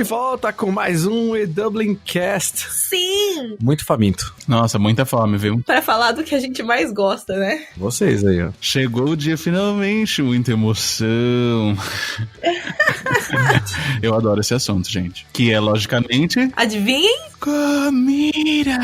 de volta com mais um Dublin Cast. Sim! Muito faminto. Nossa, muita fome, viu? Pra falar do que a gente mais gosta, né? Vocês aí, ó. Chegou o dia finalmente, muita emoção. Eu adoro esse assunto, gente. Que é, logicamente... Adivinhem? Comida!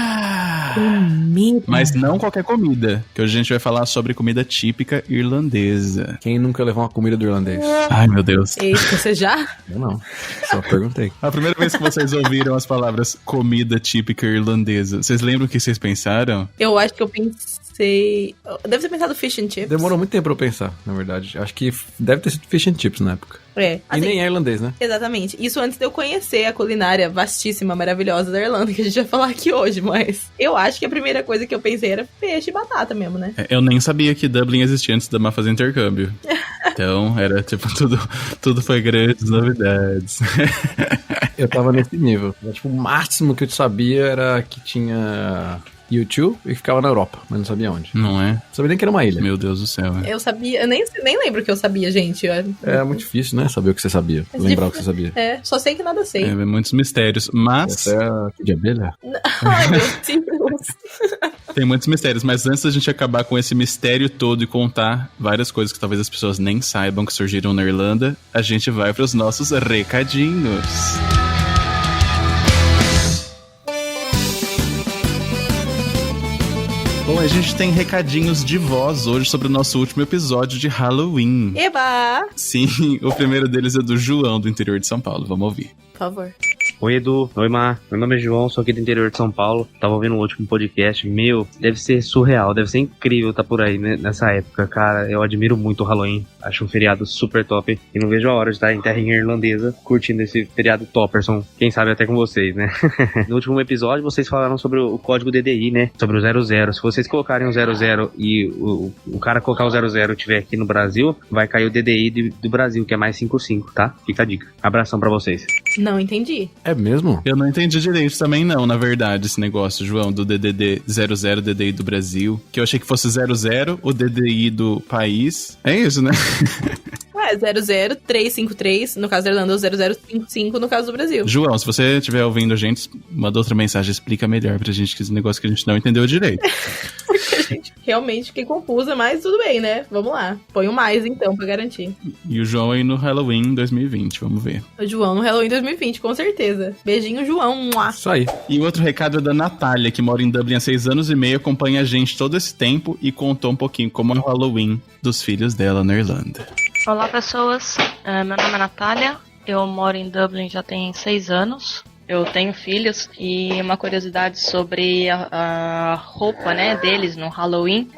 Comida. Mas não qualquer comida, que hoje a gente vai falar sobre comida típica irlandesa. Quem nunca levou uma comida do irlandês? Ai, meu Deus. Eita, você já? Eu não. Só perguntei. A primeira vez que vocês ouviram as palavras comida típica irlandesa, vocês lembram o que vocês pensaram? Eu acho que eu pensei... Deve ter pensado fish and chips. Demorou muito tempo pra eu pensar, na verdade. Acho que deve ter sido fish and chips na época. É. Assim, e nem é irlandês, né? Exatamente. Isso antes de eu conhecer a culinária vastíssima, maravilhosa da Irlanda, que a gente vai falar aqui hoje, mas eu acho que a primeira coisa que eu pensei era peixe e batata mesmo, né? Eu nem sabia que Dublin existia antes da Má fazer intercâmbio. Então, era tipo, tudo foi grandes novidades. Eu tava nesse nível. Tipo, o máximo que eu sabia era que tinha YouTube e ficava na Europa, mas não sabia onde. Não é? Não sabia nem que era uma ilha. Meu Deus do céu, né? Eu sabia, eu nem lembro o que eu sabia, gente. É muito difícil, né? Saber o que você sabia. Lembrar o que você sabia. É, só sei que nada sei. É, muitos mistérios, mas... Essa é a de abelha? Ai, meu Deus. Tem muitos mistérios, mas antes da gente acabar com esse mistério todo e contar várias coisas que talvez as pessoas nem saibam que surgiram na Irlanda, a gente vai para os nossos recadinhos. Bom, a gente tem recadinhos de voz hoje sobre o nosso último episódio de Halloween. Eba! Sim, o primeiro deles é do João, do interior de São Paulo. Vamos ouvir. Por favor. Oi, Edu. Oi, Má. Meu nome é João, sou aqui do interior de São Paulo. Tava ouvindo o último podcast. Meu, deve ser surreal, deve ser incrível estar por aí, né, nessa época, cara. Eu admiro muito o Halloween. Acho um feriado super top. E não vejo a hora de estar em terrinha irlandesa curtindo esse feriado topperson. Quem sabe até com vocês, né? No último episódio, vocês falaram sobre o código DDI, né? Sobre o 00. Se vocês colocarem o 00 e o cara colocar o 00 e estiver aqui no Brasil, vai cair o DDI do Brasil, que é mais 55, tá? Fica a dica. Abração pra vocês. Não entendi. É mesmo? Eu não entendi direito também não, na verdade, esse negócio, João, do DDD 00, DDI do Brasil. Que eu achei que fosse 00, o DDI do país. É isso, né? É 00353, no caso da Irlanda, ou 0055 no caso do Brasil. João, se você estiver ouvindo a gente, manda outra mensagem, explica melhor pra gente que esse negócio que a gente não entendeu direito. Porque a gente realmente fiquei confusa, mas tudo bem, né? Vamos lá. Põe o mais então, pra garantir. E o João aí no Halloween 2020, vamos ver. O João no Halloween 2020, com certeza. Beijinho, João. Mua. Isso aí. E o outro recado é da Natália, que mora em Dublin há 6 anos e meio, acompanha a gente todo esse tempo e contou um pouquinho como é o Halloween dos filhos dela na Irlanda. Olá, pessoas. Meu nome é Natália. Eu moro em Dublin já tem 6 anos. Eu tenho filhos e uma curiosidade sobre a roupa, né, deles no Halloween.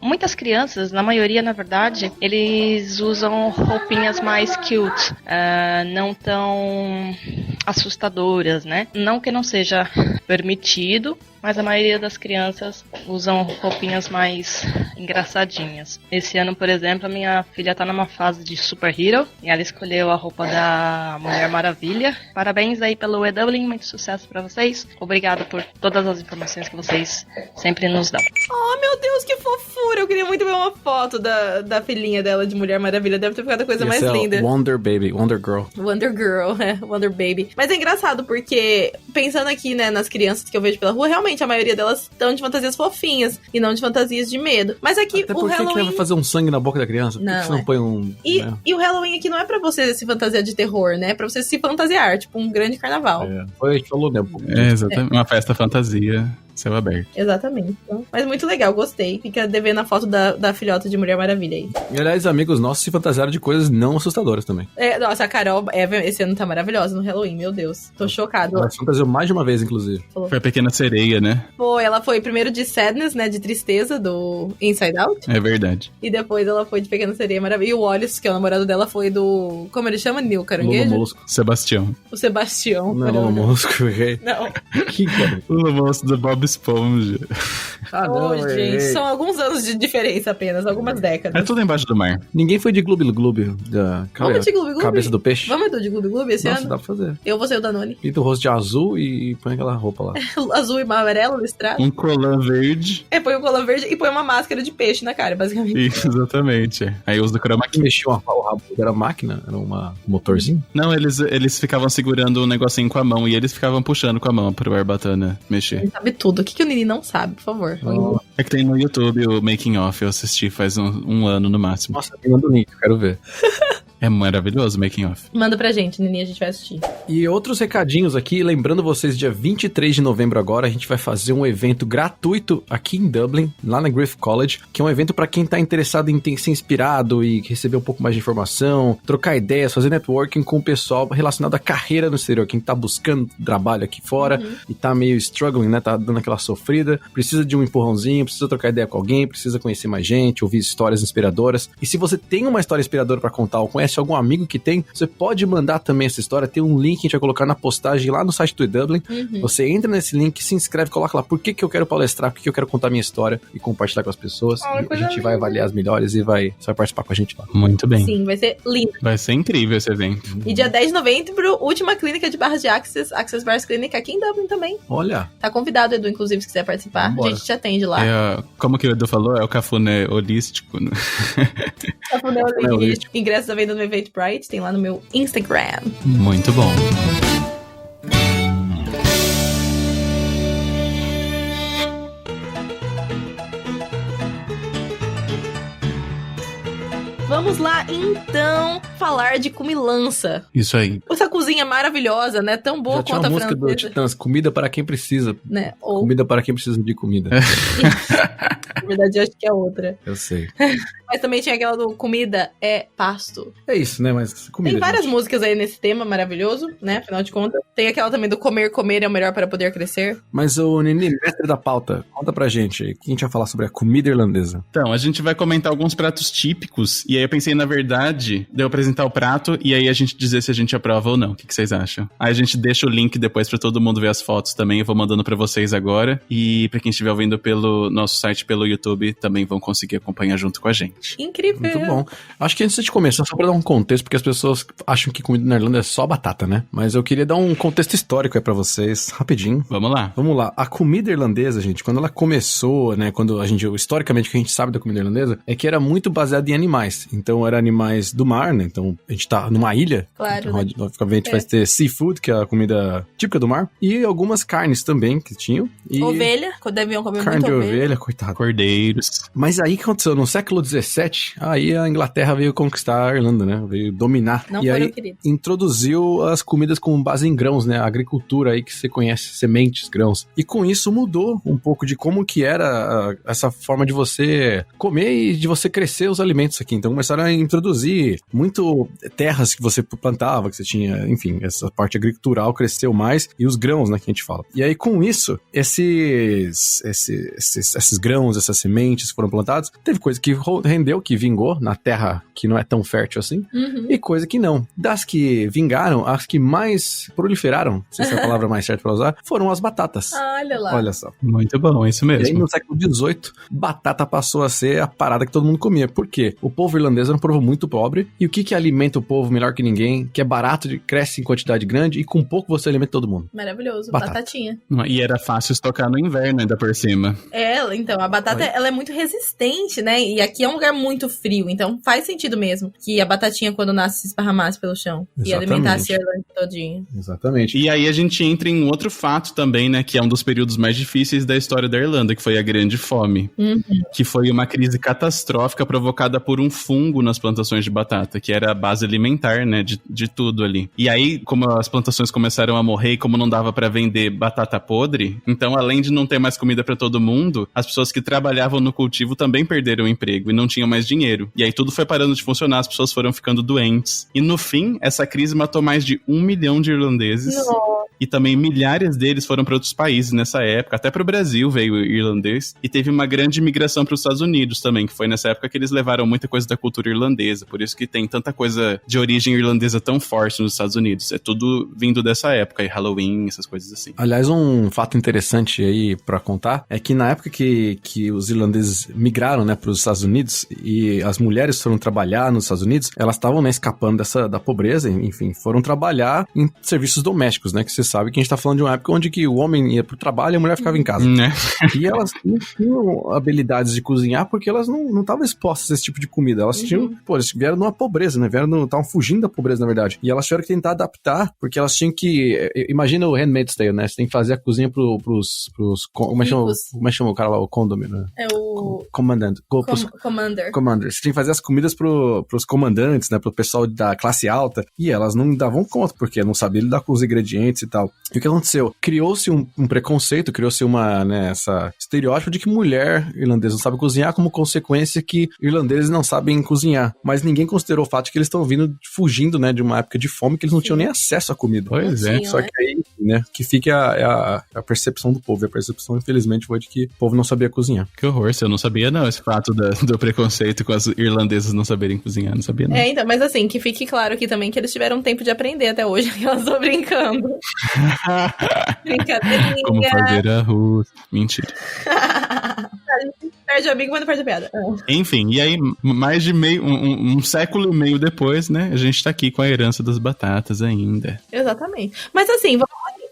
Muitas crianças, na maioria, na verdade, eles usam roupinhas mais cute, não tão assustadoras, né? Não que não seja permitido, mas a maioria das crianças usam roupinhas mais engraçadinhas. Esse ano, por exemplo, a minha filha tá numa fase de superhero e ela escolheu a roupa da Mulher Maravilha. Parabéns aí pelo E-Dublin, muito sucesso pra vocês. Obrigado por todas as informações que vocês sempre nos dão. Oh, meu Deus, que fofura! Eu queria muito ver uma foto da filhinha dela de Mulher Maravilha. Deve ter ficado a coisa mais linda. Wonder Baby, Wonder Girl. Wonder Girl, Wonder Baby. Mas é engraçado porque, pensando aqui, né, nas crianças que eu vejo pela rua, realmente a maioria delas estão de fantasias fofinhas e não de fantasias de medo. Mas aqui Até o porque Halloween... que vai fazer um sangue na boca da criança? Por que você não põe um... E o Halloween aqui não é pra você se fantasiar de terror, né? É pra você se fantasiar, tipo um grande carnaval. Foi, a gente falou, né? Exatamente. Uma festa fantasia, céu aberto. Exatamente. Então, mas muito legal, gostei. Fica devendo a foto da filhota de Mulher Maravilha aí. E aliás, amigos nossos se fantasiaram de coisas não assustadoras também. Nossa, a Carol esse ano tá maravilhosa no Halloween, meu Deus. Tô chocada. Ela se fantasiou mais de uma vez, inclusive. Foi a Pequena Sereia, né? Ela foi primeiro de Sadness, né, de tristeza, do Inside Out. É verdade. E depois ela foi de Pequena Sereia Maravilha. E o Wallace, que é o namorado dela, foi do... Como ele chama? Nil Caranguejo? Lula Molusco. Sebastião. O Sebastião. Não, Lula Molusco, eu errei. Não. Que cara? Lula Molusco do Bob Esponja. Gente, são alguns anos de diferença apenas, algumas décadas. É tudo embaixo do mar. Ninguém foi de Gloob Gloob, da Vamos de Gloob Gloob? cabeça do peixe. Vamos, Edu, de Gloob Gloob esse Nossa, ano? dá pra fazer. Eu vou ser o Danone. Pinta o rosto de azul e põe aquela roupa lá. Azul e amarelo listrado. Um colã verde. Põe o cola verde e põe uma máscara de peixe na cara, basicamente. Isso, exatamente. Aí usa do chroma key. Mexeu rabo era máquina, era um motorzinho. Não, eles ficavam segurando um negocinho com a mão e eles ficavam puxando com a mão pro Barbatana mexer. Ele sabe tudo. O que o Nini não sabe, por favor? É que tem no YouTube o Making Off, eu assisti faz um ano no máximo. Nossa, tem do Nick, quero ver. É maravilhoso o Making Off. Manda pra gente, Nini, a gente vai assistir. E outros recadinhos aqui, lembrando vocês, dia 23 de novembro agora, a gente vai fazer um evento gratuito aqui em Dublin, lá na Griffith College, que é um evento para quem tá interessado em ser inspirado e receber um pouco mais de informação, trocar ideias, fazer networking com o pessoal relacionado à carreira no exterior, quem tá buscando trabalho aqui fora e tá meio struggling, né, tá dando aquela sofrida, precisa de um empurrãozinho, precisa trocar ideia com alguém, precisa conhecer mais gente, ouvir histórias inspiradoras. E se você tem uma história inspiradora para contar ou conhece algum amigo que tem, você pode mandar também essa história. Tem um link que a gente vai colocar na postagem lá no site do eDublin. Você entra nesse link, se inscreve, coloca lá por que eu quero palestrar, por que eu quero contar minha história e compartilhar com as pessoas. E a gente vai avaliar as melhores e você vai participar com a gente lá. Muito bem. Sim, vai ser lindo. Vai ser incrível esse evento. E dia 10 de novembro, última clínica de barras de Access Bars Clinic aqui em Dublin também. Olha. Tá convidado, Edu, inclusive, se quiser participar. Vambora. A gente te atende lá. Como que o Edu falou? É o cafuné holístico. Né? Cafuné holístico. Ingressos à venda no Eventbrite, tem lá no meu Instagram. Muito bom. Vamos lá, então, falar de comilança. Isso aí. Essa cozinha maravilhosa, né? Tão boa Já tinha quanto uma a música do francesa. Titãs, comida para quem precisa. Né? Ou, Comida para quem precisa de comida. na verdade, eu acho que é outra. Eu sei. Mas também tinha aquela do comida é pasto. É isso, né? Mas comida. Tem várias gente. músicas aí nesse tema maravilhoso, né? Afinal de contas. Tem aquela também do comer é o melhor para poder crescer. Mas o Nini, mestre da pauta, conta pra gente aí. O que a gente vai falar sobre a comida irlandesa? Então, a gente vai comentar alguns pratos típicos, e aí eu pensei, na verdade, de eu apresentar o prato, e aí a gente dizer se a gente aprova ou não. O que vocês acham? Aí a gente deixa o link depois pra todo mundo ver as fotos também, eu vou mandando pra vocês agora, e pra quem estiver ouvindo pelo nosso site, pelo YouTube, também vão conseguir acompanhar junto com a gente. Incrível. Muito bom. Acho que antes de começar, só pra dar um contexto, porque as pessoas acham que comida na Irlanda é só batata, né? Mas eu queria dar um contexto histórico aí pra vocês, rapidinho. Vamos lá. Vamos lá. A comida irlandesa, gente, quando ela começou, né, historicamente o que a gente sabe da comida irlandesa é que era muito baseada em animais. Então, era animais do mar, né? Então, a gente tá numa ilha. Claro, Então, né? obviamente vai ter seafood, que é a comida típica do mar, e algumas carnes também que tinham. E Ovelha, deviam comer carne muito de ovelha. ovelha, coitado. Cordeiros. Mas aí o que aconteceu? No século XVII, aí a Inglaterra veio conquistar a Irlanda, né? Veio dominar. Não e foram aí queridos. introduziu as comidas com base em grãos, né? A agricultura aí que você conhece, sementes, grãos. E com isso mudou um pouco de como que era essa forma de você comer e de você crescer os alimentos aqui. Então começaram a introduzir muito terras que você plantava, que você tinha, enfim, essa parte agricultural cresceu mais e os grãos, né, que a gente fala. E aí com isso, esses grãos, essas sementes foram plantadas, teve coisa que rendeu, que vingou na terra que não é tão fértil assim, e coisa que não. Das que vingaram, as que mais proliferaram, não sei se é a palavra mais certa pra usar, foram as batatas. Olha lá. Olha só. Muito bom, isso E aí, mesmo. no século XVIII, batata passou a ser a parada que todo mundo comia. Por quê? O povo irlandês era um povo muito pobre, e o que alimenta o povo melhor que ninguém, que é barato, cresce em quantidade grande, e com pouco você alimenta todo mundo. Maravilhoso. Batata. Batatinha. E era fácil estocar no inverno ainda por cima. Então, a batata, ela é muito resistente, né? E aqui é um lugar muito frio, então faz sentido mesmo que a batatinha, quando nasce, se esparramasse pelo chão. E Exatamente. alimentasse a Irlanda todinha. Exatamente. E aí a gente entra em outro fato também, né, que é um dos períodos mais difíceis da história da Irlanda, que foi a Grande Fome. Que foi uma crise catastrófica provocada por um fungo nas plantações de batata, que era a base alimentar, né, de tudo ali. E aí, como as plantações começaram a morrer e como não dava pra vender batata podre, então além de não ter mais comida pra todo mundo, as pessoas que trabalhavam no cultivo também perderam o emprego e não tinham mais dinheiro. E aí tudo foi parando de funcionar, as pessoas foram ficando doentes. E no fim, essa crise matou mais de 1 milhão de irlandeses. Nossa. E também milhares deles foram para outros países nessa época, até para o Brasil veio irlandês, e teve uma grande migração para os Estados Unidos também, que foi nessa época que eles levaram muita coisa da cultura irlandesa, por isso que tem tanta coisa de origem irlandesa tão forte nos Estados Unidos, é tudo vindo dessa época, e Halloween, essas coisas assim. Aliás, um fato interessante aí pra contar é que na época que os irlandeses migraram, né, pros Estados Unidos e as mulheres foram trabalhar nos Estados Unidos, elas estavam, né, escapando da pobreza, enfim, foram trabalhar trabalhar em serviços domésticos, né? Que você sabe que a gente tá falando de uma época onde que o homem ia pro trabalho e a mulher ficava em casa. Né? E elas não tinham habilidades de cozinhar porque elas não estavam expostas a esse tipo de comida. Elas tinham, eles vieram numa pobreza, né? Estavam fugindo da pobreza, na verdade. E elas tiveram que tentar adaptar, porque elas tinham que... Imagina o Handmaid's Tale, né? Você tem que fazer a cozinha pros como é que chama o cara lá? O condomínio, né? É o... Comandante. Commander. Você tinha que fazer as comidas pros comandantes, né? Pro pessoal da classe alta. E elas não davam conta, porque não sabiam lidar com os ingredientes e tal. E o que aconteceu? Criou-se um preconceito, criou-se essa estereótipo de que mulher irlandesa não sabe cozinhar, como consequência que irlandeses não sabem cozinhar. Mas ninguém considerou o fato de que eles estão fugindo, né? De uma época de fome que eles não tinham nem acesso à comida. Pois é. Só que aí, né? Que fica a percepção do povo. E a percepção, infelizmente, foi de que o povo não sabia cozinhar. Que horror, eu não sabia não, esse fato do preconceito com as irlandesas não saberem cozinhar, não sabia não. Então, mas assim, que fique claro aqui também que eles tiveram tempo de aprender até hoje, que elas estão brincando. Brincadeirinha. Como fazer arroz. Mentira. A gente perde o amigo, mas não perde a piada. Enfim, e aí, mais de um século e meio depois, né, a gente tá aqui com a herança das batatas ainda. Exatamente. Mas assim,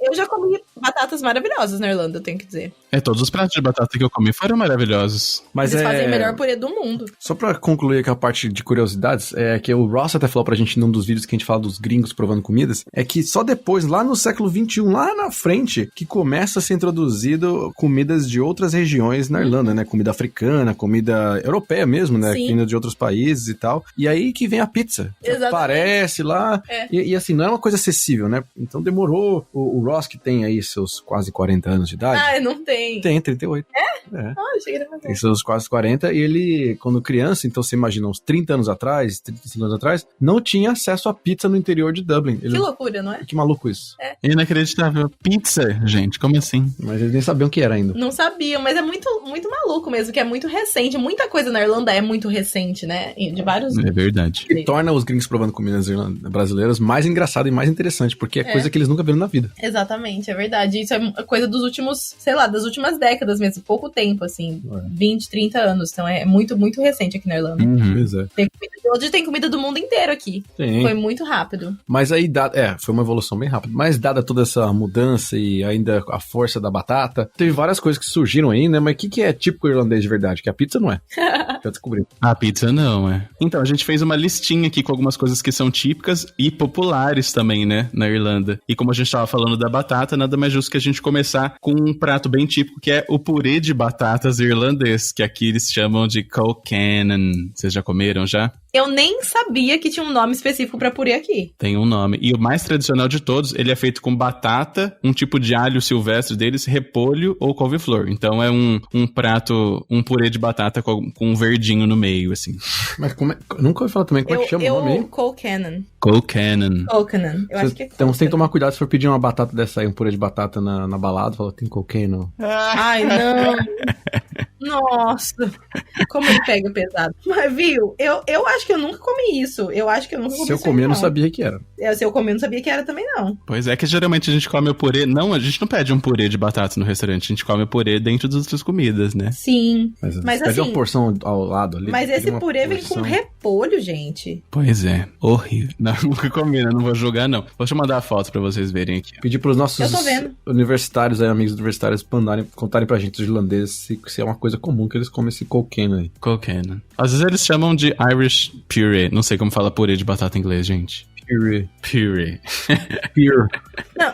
eu já comi batatas maravilhosas na Irlanda, eu tenho que dizer. Todos os pratos de batata que eu comi foram maravilhosos. Mas eles fazem o melhor purê do mundo. Só pra concluir aqui a parte de curiosidades, que o Ross até falou pra gente num dos vídeos que a gente fala dos gringos provando comidas, é que só depois, lá no século XXI, lá na frente, que começa a ser introduzido comidas de outras regiões na Irlanda, né? Comida africana, comida europeia mesmo, né? Vindo de outros países e tal. E aí que vem a pizza. Exatamente. Aparece lá. E assim, não é uma coisa acessível, né? Então demorou. O Ross, que tem aí seus quase 40 anos de idade. Não tem. Tem, 38. Achei que era mais Tem seus quase 40, e ele, quando criança, então você imagina uns 30 anos atrás, 35 anos atrás, não tinha acesso a pizza no interior de Dublin. Que loucura, não é? Que maluco isso. Inacreditável. Pizza, gente, como assim? Mas eles nem sabiam o que era ainda. Não sabiam, mas é muito, muito maluco mesmo, que é muito recente. Muita coisa na Irlanda é muito recente, né? De vários... É verdade. E torna os gringos provando comidas brasileiras mais engraçado e mais interessante, porque é coisa que eles nunca viram na vida. Exatamente, é verdade. Isso é coisa dos últimos, sei lá, das últimas décadas mesmo, pouco tempo, assim, 20, 30 anos. Então é muito, muito recente aqui na Irlanda. Pois é. Hoje tem comida do mundo inteiro aqui. Sim. Foi muito rápido. Mas aí, foi uma evolução bem rápida. Mas dada toda essa mudança e ainda a força da batata, teve várias coisas que surgiram aí, né? Mas o que é típico irlandês de verdade? Que a pizza não é. Já descobri. A pizza não, Então, a gente fez uma listinha aqui com algumas coisas que são típicas e populares também, né? Na Irlanda. E como a gente tava falando da batata, nada mais justo que a gente começar com um prato bem típico, que é o purê de batatas irlandês, que aqui eles chamam de Colcannon. Vocês já comeram já? Eu nem sabia que tinha um nome específico pra purê aqui. Tem um nome. E o mais tradicional de todos, ele é feito com batata, um tipo de alho silvestre deles, repolho ou couve-flor. Então é um prato, um purê de batata com um verdinho no meio, assim. Mas nunca ouvi falar também, como é que chama o nome aí? Colcannon. Colcannon. Eu acho que é Então você tem que tomar cuidado se for pedir uma batata dessa aí, um purê de batata na balada, fala, tem Colcannon. Ai, não. Nossa, como ele pega pesado. Mas, viu, eu acho que eu nunca comi isso. Eu acho que eu nunca comi isso. Se eu comi, eu não sabia que era. Se eu comi, eu não sabia que era também, não. Pois é que geralmente a gente come o purê... Não, a gente não pede um purê de batata no restaurante. A gente come o purê dentro das outras comidas, né? Sim. Mas pede assim... uma porção ao lado ali. Mas esse purê vem com repolho, gente. Pois é. Horrível. Não, nunca comi, né? Não vou julgar, não. Deixa eu mandar a foto pra vocês verem aqui. Pedir pros nossos universitários aí, amigos universitários, contarem pra gente, os irlandeses, se é uma coisa comum que eles comem esse Colcannon aí. Colcannon. Às vezes eles chamam de Irish puree. Não sei como fala purê de batata em inglês, gente. Puree. Puree. Pure. Não,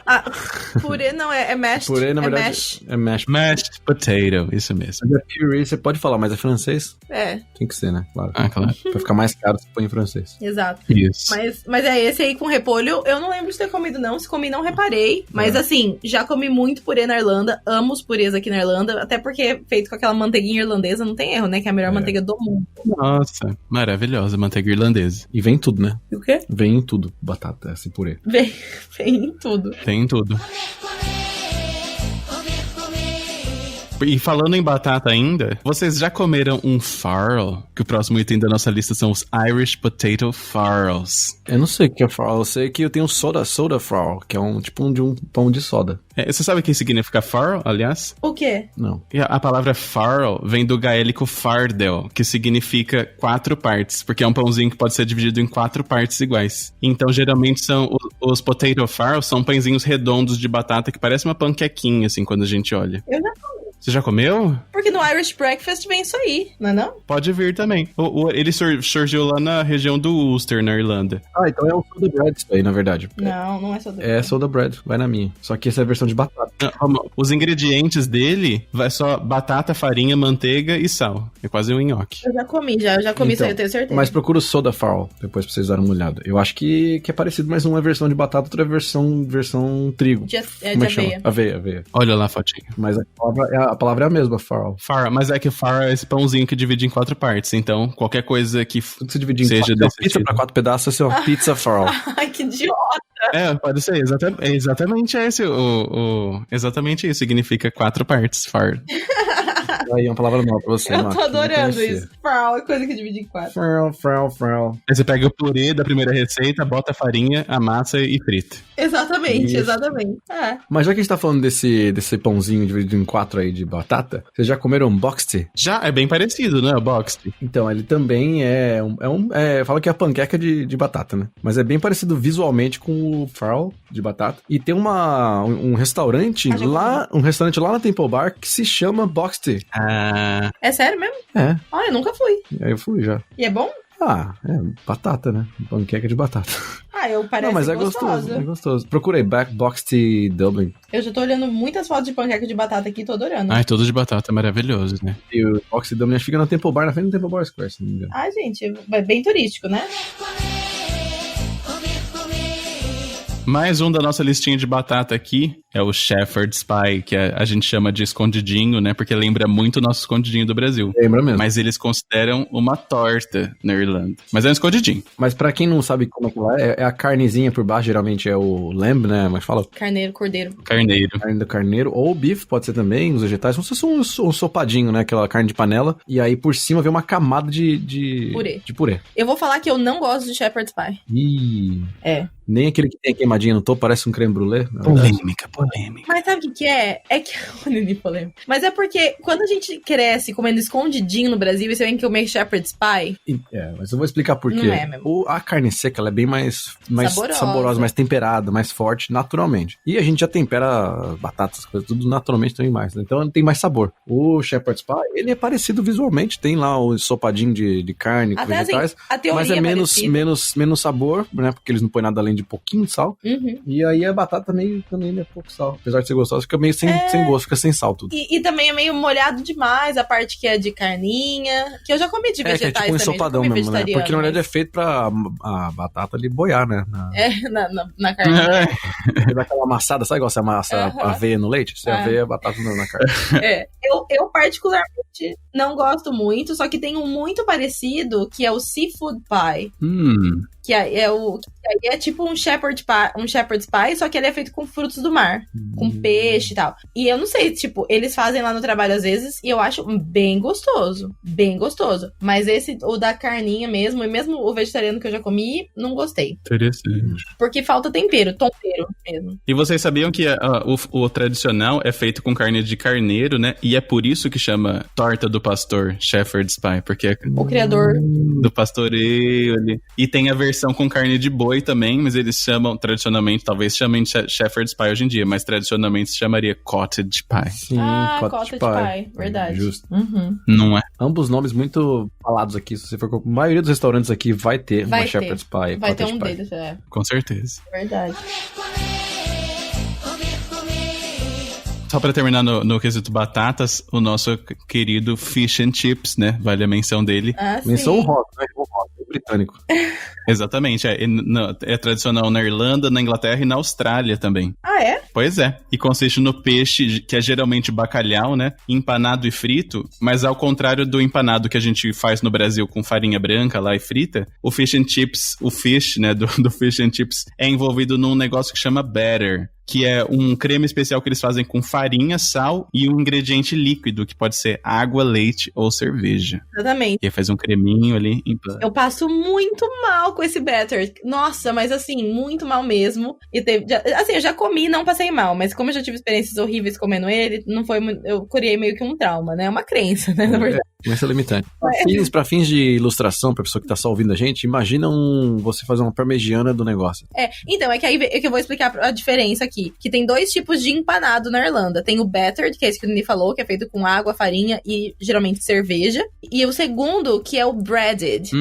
purê não, é mashed. Purê, na verdade, mash. é mashed. Mashed potato, isso mesmo. Mas é puree, você pode falar, mas é francês? É. Tem que ser, né? Claro. Claro. Pra ficar mais caro, você põe em francês. Exato. Isso. Mas é esse aí com repolho, eu não lembro de ter comido não, se comi não reparei, mas assim, já comi muito purê na Irlanda, amo os purês aqui na Irlanda, até porque é feito com aquela manteiguinha irlandesa, não tem erro, né, que é a melhor manteiga do mundo. Nossa, maravilhosa, manteiga irlandesa. E vem em tudo, né? E o quê? Vem em tudo, batata, esse purê. Vem em tudo. Tem tudo. E falando em batata ainda, vocês já comeram um farl? Que o próximo item da nossa lista são os Irish Potato Farls. Eu não sei o que é farl, eu sei que eu tenho soda farl, que é um tipo de um pão de soda. Você sabe o que significa farl, aliás? O quê? Não. E a palavra farl vem do gaélico fardel, que significa 4 partes, porque é um pãozinho que pode ser dividido em 4 partes iguais. Então, geralmente, são os potato farls são pãezinhos redondos de batata que parece uma panquequinha, assim, quando a gente olha. Eu já comi. Você já comeu? Porque no Irish Breakfast vem isso aí, não é não? Pode vir também. Ele surgiu lá na região do Ulster, na Irlanda. Ah, então é o soda bread isso aí, na verdade. Não é soda bread. É soda bread, vai na minha. Só que essa é a versão de batata. Os ingredientes dele vai só batata, farinha, manteiga e sal. É quase um nhoque. Eu já comi isso aí, eu tenho certeza. Mas procura o soda farl, depois pra vocês darem uma olhada. Eu acho que é parecido, mas uma é versão de batata, outra é versão trigo. De Como é que aveia. chama? Aveia. Olha lá a fotinha. Mas a palavra é a mesma, farl. Farl, mas é que farl é esse pãozinho que divide em 4 partes. Então, qualquer coisa que Tudo que você dividir em seja 4, desse pizza tipo. pra 4 pedaços, é uma pizza farl. Ai, que idiota. É, pode ser. Exatamente esse. Exatamente isso. Significa 4 partes, farl. Aí é uma palavra nova pra você, Eu Max, tô não adorando conhecia. isso. Farl é coisa que divide em 4. Farl. Aí você pega o purê da primeira receita, bota a farinha, amassa e frita. Exatamente, Isso. exatamente. É. Mas já que a gente tá falando desse pãozinho dividido em 4 aí de batata, vocês já comeram boxty? Já é bem parecido, né? O boxty. Então, ele também fala que é a panqueca de batata, né? Mas é bem parecido visualmente com o farl de batata. E tem um restaurante um restaurante lá na Temple Bar que se chama Boxty. Ah, É sério mesmo? É, Olha, eu nunca fui. aí eu fui já. E é bom? Ah, é batata, né? Panqueca de batata. Parece Não, mas é gostosa. gostoso. Procurei Boxty Dublin. Eu já tô olhando muitas fotos de panqueca de batata aqui e tô adorando. ai, tudo de batata, maravilhoso, né? E o Boxty Dublin acho que fica na Temple Bar, na frente do Temple Bar Square, se não me engano. Ai, gente, é bem turístico, né? Mais um da nossa listinha de batata aqui é o Shepherd's Pie, que a gente chama de escondidinho, né? Porque lembra muito o nosso escondidinho do Brasil. Lembra mesmo. Mas eles consideram uma torta na Irlanda. Mas é um escondidinho. Mas pra quem não sabe como é que ela é a carnezinha por baixo, geralmente é o lamb, né? Mas fala Carneiro, cordeiro. Carneiro. carne do carneiro, ou bife, pode ser também, os vegetais, como se fosse um sopadinho, né? Aquela carne de panela. E aí por cima vem uma camada de purê. Eu vou falar que eu não gosto de shepherd's pie. Ih. É. Nem aquele que tem a queimadinha no topo, parece um creme brulee. na verdade. Polêmica. Mas sabe o que é? É que... Mas é porque quando a gente cresce comendo escondidinho no Brasil e você vem comer shepherd's pie... Mas eu vou explicar por quê. Não é mesmo. A carne seca, ela é bem mais Saborosa. saborosa, mais temperada, mais forte, naturalmente. E a gente já tempera batatas, coisas, tudo naturalmente também mais. Né? Então tem mais sabor. O shepherd's pie, ele é parecido visualmente. Tem lá o sopadinho de carne com Até vegetais. assim, a teoria Mas é parecida. menos sabor, né? Porque eles não põem nada além de pouquinho de sal. Uhum. E aí a batata também é pouco sal. Apesar de ser gostosa, fica meio sem gosto, fica sem sal tudo. E também é meio molhado demais a parte que é de carninha. Que eu já comi de Que é vegetais tipo um também. ensopadão já comi mesmo, né? vegetariano, Porque na verdade mas- é feito pra a batata ali boiar, né? na carne. Você dá aquela amassada, sabe igual você amassa Aham. a aveia no leite? Você Ah. aveia a batata na carne. Eu particularmente não gosto muito, só que tem um muito parecido que é o seafood pie. Que é tipo um shepherd's pie, só que ele é feito com frutos do mar, com peixe e tal. E eu não sei, tipo, eles fazem lá no trabalho às vezes e eu acho bem gostoso, bem gostoso. Mas o da carninha mesmo, e mesmo o vegetariano que eu já comi, não gostei. Interessante. Porque falta tempero mesmo. E vocês sabiam que o tradicional é feito com carne de carneiro, né? E é por isso que chama torta do pastor, Shepherd's Pie, porque é O criador. do pastoreio ali. E tem a versão com carne de boi também, mas eles chamam, tradicionalmente, talvez chamem de Shepherd's Pie hoje em dia, mas tradicionalmente se chamaria Cottage Pie. Sim, Cottage pie, verdade. Justo. Uhum. Não é? Ambos nomes muito falados aqui. Se você for com a maioria dos restaurantes aqui, vai ter Vai uma ter. Shepherd's Pie. Vai ter Cottage um Pie. deles, Com certeza. verdade. Só pra terminar no quesito batatas, o nosso querido Fish and Chips, né? Vale a menção dele. Ah, Menção sim. honrosa, né? Honrosa, britânico. Exatamente, é tradicional na Irlanda, na Inglaterra e na Austrália também. Ah, é? Pois é, e consiste no peixe, que é geralmente bacalhau, né? Empanado e frito, mas ao contrário do empanado que a gente faz no Brasil com farinha branca lá e frita, o Fish and Chips, o fish, né, do Fish and Chips é envolvido num negócio que chama batter, que é um creme especial que eles fazem com farinha, sal e um ingrediente líquido, que pode ser água, leite ou cerveja. Exatamente. E aí faz um creminho ali. Eu passo muito mal com esse batter. Nossa, mas assim, muito mal mesmo. E eu já comi e não passei mal, mas como eu já tive experiências horríveis comendo ele, não foi eu criei meio que um trauma, né? É uma crença, né, na verdade. Começa limitante. Pra fins de ilustração, pra pessoa que tá só ouvindo a gente, imagina você fazer uma parmegiana do negócio. Então, é que aí é que eu vou explicar a diferença aqui. Que tem 2 tipos de empanado na Irlanda. Tem o battered, que é esse que o Nini falou, que é feito com água, farinha e geralmente cerveja. E o segundo, que é o breaded,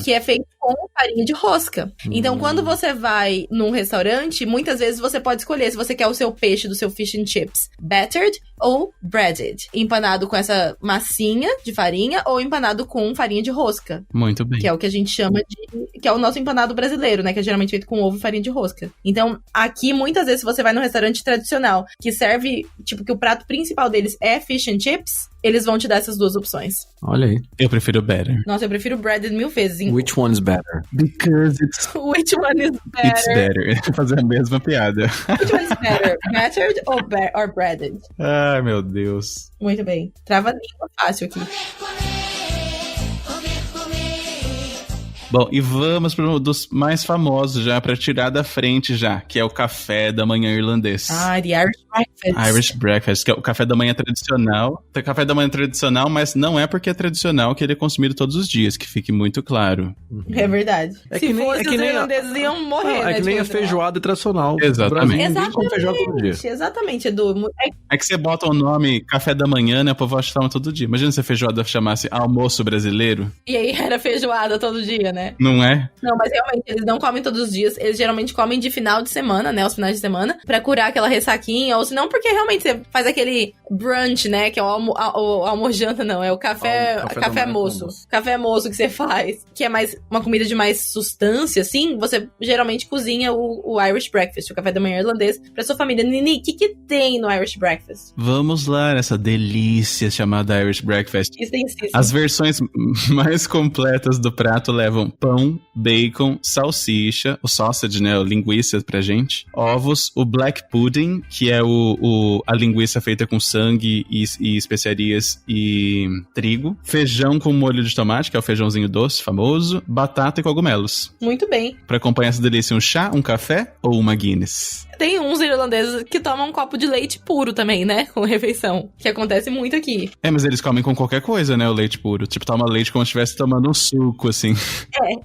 que é feito com farinha de rosca. Então, quando você vai num restaurante, muitas vezes você pode escolher se você quer o seu peixe do seu fish and chips battered ou breaded. Empanado com essa massinha de farinha ou empanado com farinha de rosca. Muito bem. Que é o que a gente chama de... Que é o nosso empanado brasileiro, né? Que é geralmente feito com ovo e farinha de rosca. Então, aqui, muitas vezes, se você vai num restaurante tradicional que serve, tipo, que o prato principal deles é fish and chips, eles vão te dar essas 2 opções. Olha aí. Eu prefiro better. Nossa, eu prefiro breaded 1000 vezes. Which one is better? Because it's Which one is better? It's better. Fazer a mesma piada. Which one is better? Battered or breaded? Ai, meu Deus. Muito bem. Trava língua fácil aqui. Bom, e vamos para um dos mais famosos já, para tirar da frente já, que é o café da manhã irlandês. Ah, the Irish breakfast. Irish breakfast, que é o café da manhã tradicional. Tem café da manhã tradicional, mas não é porque é tradicional que ele é consumido todos os dias, que fique muito claro. É verdade. É Se que nem- fosse, é que os nem a- irlandeses iam morrer, né? É que nem a tipo, feijoada tradicional. Exatamente. No Brasil, ninguém come feijoada todo dia. Exatamente, Edu. É que você bota o nome café da manhã, né? O povo acha que toma todo dia. Imagina se a feijoada chamasse almoço brasileiro. E aí era feijoada todo dia, né? Não é? Não, mas realmente, eles não comem todos os dias. Eles geralmente comem de final de semana, né? Os finais de semana, pra curar aquela ressaquinha. Ou se não, porque realmente você faz aquele brunch, né? Que é o almojanta, não. É o café Café da manhã moço. com almoço. Café moço que você faz. Que é mais uma comida de mais sustância, assim. Você geralmente cozinha o Irish breakfast, o café da manhã irlandês, pra sua família. Nini, o que tem no Irish breakfast? Vamos lá, nessa delícia chamada Irish breakfast. Extensíssimo. As versões mais completas do prato levam pão, bacon, salsicha, o sausage, né, o linguiça pra gente, ovos, o black pudding, que é a linguiça feita com sangue e especiarias e trigo, feijão com molho de tomate, que é o feijãozinho doce, famoso, batata e cogumelos. Muito bem. Pra acompanhar essa delícia, um chá, um café ou uma Guinness? Tem uns irlandeses que tomam um copo de leite puro também, né? Com refeição. Que acontece muito aqui. É, mas eles comem com qualquer coisa, né, o leite puro. Tipo, toma leite como se estivesse tomando um suco, assim.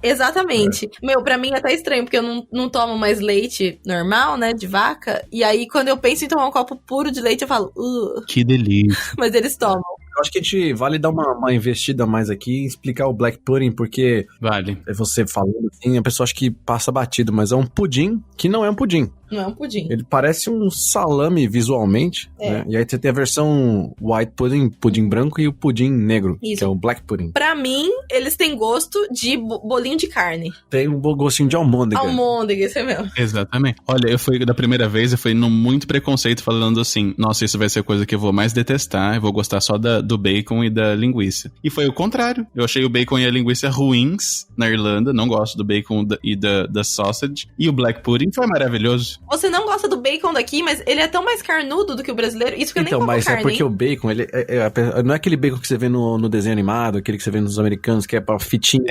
Exatamente. Meu, pra mim é até estranho, porque eu não tomo mais leite normal, né, de vaca. E aí, quando eu penso em tomar um copo puro de leite, eu falo, Que delícia. mas eles tomam. Eu acho que a gente vale dar uma investida mais aqui e explicar o black pudding, porque Vale. você falando assim, a pessoa acha que passa batido, mas é um pudim que não é um pudim. Não é um pudim. Ele parece um salame visualmente, né? E aí você tem a versão white pudding, pudim branco, e o pudim negro, Isso. que é o black pudding. Pra mim, eles têm gosto de bolinho de carne. Tem um bom gostinho de almôndega. Almôndega, isso é mesmo. Exatamente. Olha, da primeira vez, eu fui no muito preconceito falando assim, nossa, isso vai ser a coisa que eu vou mais detestar, eu vou gostar só do bacon e da linguiça. E foi o contrário. Eu achei o bacon e a linguiça ruins na Irlanda, não gosto do bacon e da sausage. E o black pudding foi maravilhoso. Você não gosta do bacon daqui, mas ele é tão mais carnudo do que o brasileiro. Isso que eu nem Então, como mas carne, é porque hein? o bacon, ele não é aquele bacon que você vê no desenho animado, aquele que você vê nos americanos, que é pra fitinha.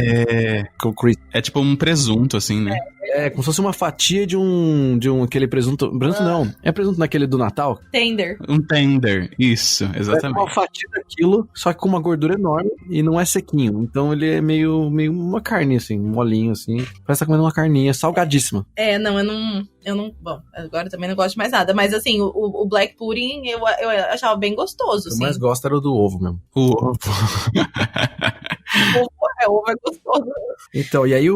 Com crisp. É tipo um presunto, assim, né? É, como se fosse uma fatia de aquele presunto. Presunto não. É presunto naquele do Natal? Tender. Um tender. Isso, É exatamente. uma fatia daquilo, só que com uma gordura enorme e não é sequinho. Então ele é meio uma carne, assim, um molinho, assim. Parece que tá comendo uma carninha salgadíssima. Não, eu não. Bom, agora eu também não gosto de mais nada. Mas assim, o black pudding eu achava bem gostoso, O que assim. eu mais gosto era o do ovo mesmo. O ovo. O ovo é gostoso. Então, e aí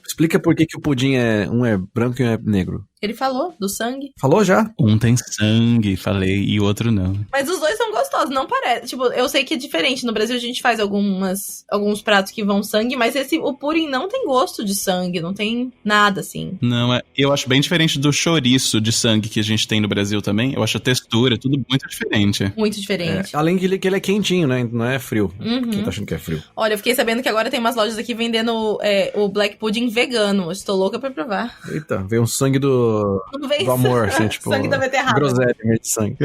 explica por que o pudim um é branco e um é negro. Ele falou do sangue. Falou já? Um tem sangue, falei, e o outro não. Mas os dois são gostosos, não parece. Tipo, eu sei que é diferente. No Brasil a gente faz alguns pratos que vão sangue, mas o pudding não tem gosto de sangue, não tem nada, assim. Não, eu acho bem diferente do chouriço de sangue que a gente tem no Brasil também. Eu acho a textura, tudo muito diferente. Muito diferente. Além que ele é quentinho, né? Não é frio. Uhum. Quem tá achando que é frio? Olha, eu fiquei sabendo que agora tem umas lojas aqui vendendo o black pudding vegano. Eu estou louca pra provar. Eita, veio um sangue do Não vem do amor, assim, tipo... sangue da beterraba. Groselha, meio de sangue.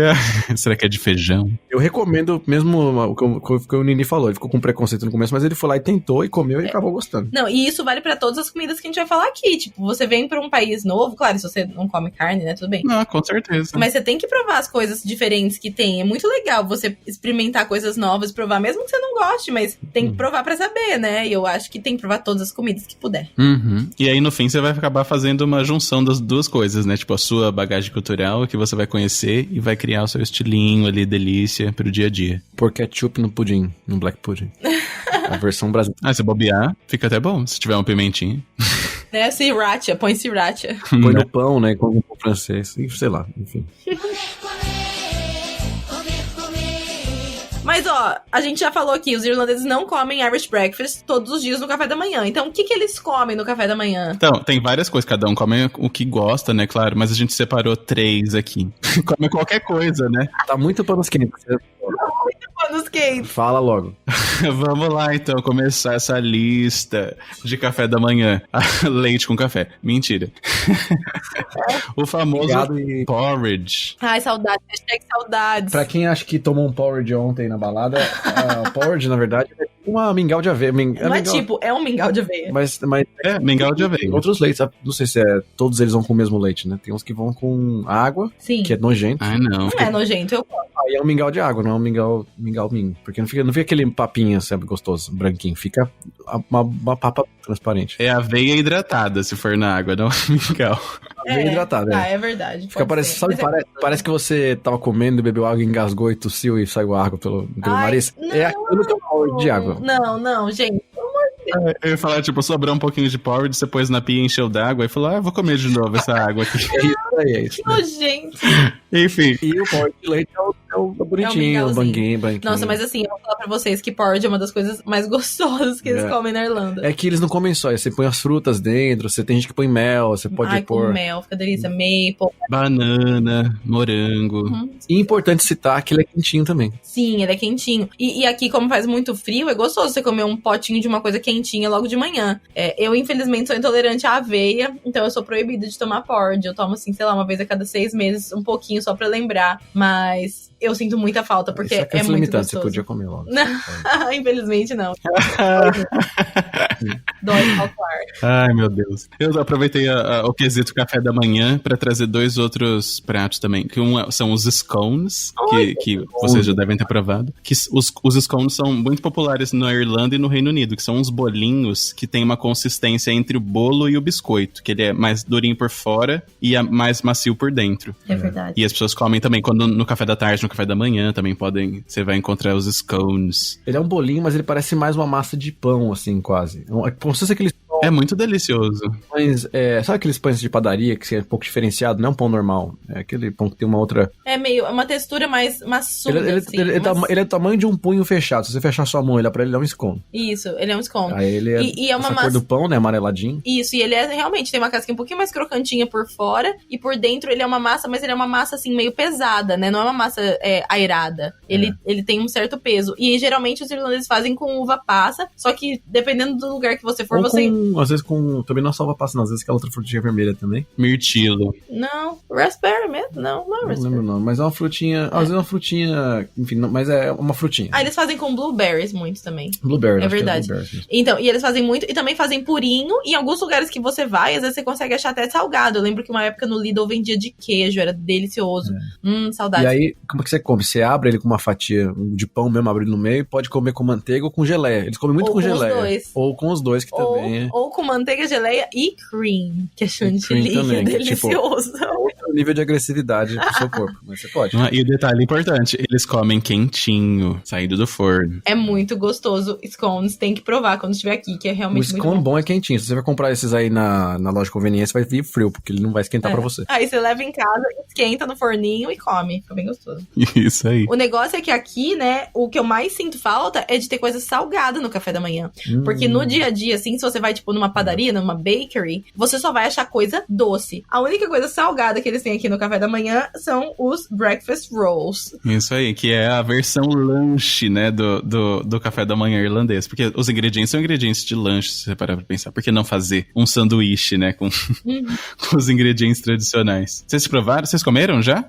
Será que é de feijão? Eu recomendo mesmo o que o Nini falou. Ele ficou com preconceito no começo, mas ele foi lá e tentou, e comeu e acabou gostando. Não, e isso vale pra todas as comidas que a gente vai falar aqui. Tipo, você vem pra um país novo, claro, se você não come carne, né, tudo bem. Não, com certeza. Mas você tem que provar as coisas diferentes que tem. É muito legal você experimentar coisas novas, provar, mesmo que você não goste, mas tem que provar pra saber, né? E eu acho que tem que provar todas as comidas que puder. Uhum. E aí, no fim, você vai acabar fazendo uma junção das duas coisas, né? Tipo, a sua bagagem cultural, que você vai conhecer, e vai criar o seu estilinho ali, delícia, pro dia a dia. Por ketchup no pudim, no black pudding. A versão brasileira. Ah, se bobear, fica até bom, se tiver um pimentinho. Né, sriracha, põe sriracha. Põe no pão, né, com o francês, sei lá, enfim. Mas, ó, a gente já falou aqui, os irlandeses não comem Irish breakfast todos os dias no café da manhã. Então, o que eles comem no café da manhã? Então, tem várias coisas, cada um come o que gosta, né, claro, mas a gente separou 3 aqui. Come qualquer coisa, né? Tá muito panos quentes. Panos quentes. Fala logo. Vamos lá, então, começar essa lista de café da manhã. Leite com café. Mentira. O famoso porridge. Ai, saudades. Hashtag saudades. Pra quem acha que tomou um porridge ontem na balada, porridge, na verdade, é uma mingau de aveia. Não é tipo, é um mingau de aveia. Mas É, mingau de aveia. outros leites, não sei se todos eles vão com o mesmo leite, né? Tem uns que vão com água, Sim. que é nojento. Ai, não. Não é nojento, eu gosto. Aí é um mingau de água, não é um mingau minho. Porque não fica aquele papinho sempre gostoso, branquinho. Fica uma papa transparente. É aveia hidratada, se for na água, não mingau. Bem hidratada, Ah, é verdade. Fica pode ser. parece que você tava comendo, bebeu água, engasgou e tossiu e saiu água pelo nariz. Não, é aquilo que é o porridge de água. Não, gente. Eu ia falar, tipo, sobrou um pouquinho de porridge, você pôs na pia e encheu d'água, e falou, eu vou comer de novo essa água aqui. É isso. Que nojento. Enfim. E o porridge de leite é o bonitinho, o banguinho. Nossa, mas assim, eu vou falar pra vocês que porridge é uma das coisas mais gostosas que eles comem na Irlanda. É que eles não comem só, você põe as frutas dentro, você tem gente que põe mel, você pode pôr... com mel, fica delícia, maple. Banana, morango. E importante citar que ele é quentinho também. Sim, ele é quentinho. E aqui, como faz muito frio, é gostoso você comer um potinho de uma coisa quentinha logo de manhã. Eu, infelizmente, sou intolerante à aveia, então eu sou proibida de tomar porridge. Eu tomo, assim, sei lá, uma vez a cada 6 meses, um pouquinho só pra lembrar. Mas eu sinto muita falta, porque Isso é muito limitante, gostoso. você podia comer logo. Infelizmente, não. Dói calcular. Ai, meu Deus. Eu aproveitei o quesito café da manhã pra trazer 2 outros pratos também. Que são os scones, que vocês já devem ter provado. Que os scones são muito populares na Irlanda e no Reino Unido, que são uns bolinhos que tem uma consistência entre o bolo e o biscoito, que ele é mais durinho por fora e é mais macio por dentro. É verdade. E as pessoas comem também quando no café da tarde, no café da manhã, também você vai encontrar os scones. Ele é um bolinho, mas ele parece mais uma massa de pão, assim, quase. Como se fosse aqueles É muito delicioso. pães, sabe aqueles pães de padaria que é um pouco diferenciado? Não é um pão normal. É aquele pão que tem uma outra... É meio, uma textura mais maçuda, assim. Ele é do tamanho de um punho fechado. Se você fechar sua mão e olhar pra ele é um scone. Isso, ele é um scone. Aí ele é, E é uma essa massa... cor do pão, né, amareladinho. Isso, e ele realmente tem uma casquinha um pouquinho mais crocantinha por fora, e por dentro ele é uma massa, mas ele é uma massa, assim, meio pesada, né? Não é uma massa airada. Ele tem um certo peso. E geralmente os irlandeses fazem com uva passa, só que dependendo do lugar que você for, Ou você... às vezes também não é só uva passa, não. Às vezes aquela outra frutinha vermelha também. Mirtilo. Não, raspberry mesmo? Não é Não raspberry. lembro não, mas é uma frutinha... Às vezes é uma frutinha... Enfim, mas é uma frutinha. Ah, eles fazem com blueberries muito também. Blueberry, É acho que verdade. blueberry mesmo. Então, e eles fazem muito, e também fazem purinho, e em alguns lugares que você vai, às vezes você consegue achar até salgado. Eu lembro que uma época no Lidl vendia de queijo, era delicioso. Saudade. E aí, como é que você come? Você abre ele com uma fatia de pão mesmo, abre ele no meio, e pode comer com manteiga ou com geleia. Eles comem muito Ou com com os geleia. dois. Ou com os dois, que também é Ou com manteiga, geleia e cream, que é chantilly, também, que é delicioso. outro nível de agressividade pro seu corpo. Mas você pode. E o detalhe importante, eles comem quentinho, saído do forno. É muito gostoso. Scones, tem que provar quando estiver aqui, que é O realmente muito scone bom. bom é quentinho. Se você vai comprar esses aí na loja de conveniência, vai vir frio, porque ele não vai esquentar pra você. Aí você leva em casa, esquenta no forninho e come. Fica bem gostoso. Isso aí. O negócio é que aqui, né, o que eu mais sinto falta é de ter coisa salgada no café da manhã. Porque no dia a dia, assim, se você vai, tipo, tipo, numa padaria, numa bakery, você só vai achar coisa doce. A única coisa salgada que eles têm aqui no café da manhã são os breakfast rolls. Isso aí, que é a versão lanche, né, do café da manhã irlandês. Porque os ingredientes são ingredientes de lanche, se você parar pra pensar. Por que não fazer um sanduíche, né, com os ingredientes tradicionais? Vocês provaram? Vocês comeram já?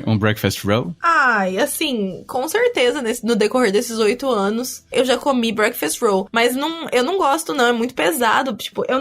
Um breakfast roll? Ai, assim, com certeza, no decorrer desses 8 anos, eu já comi breakfast roll. Mas eu não gosto, não. É muito pesado. Tipo, eu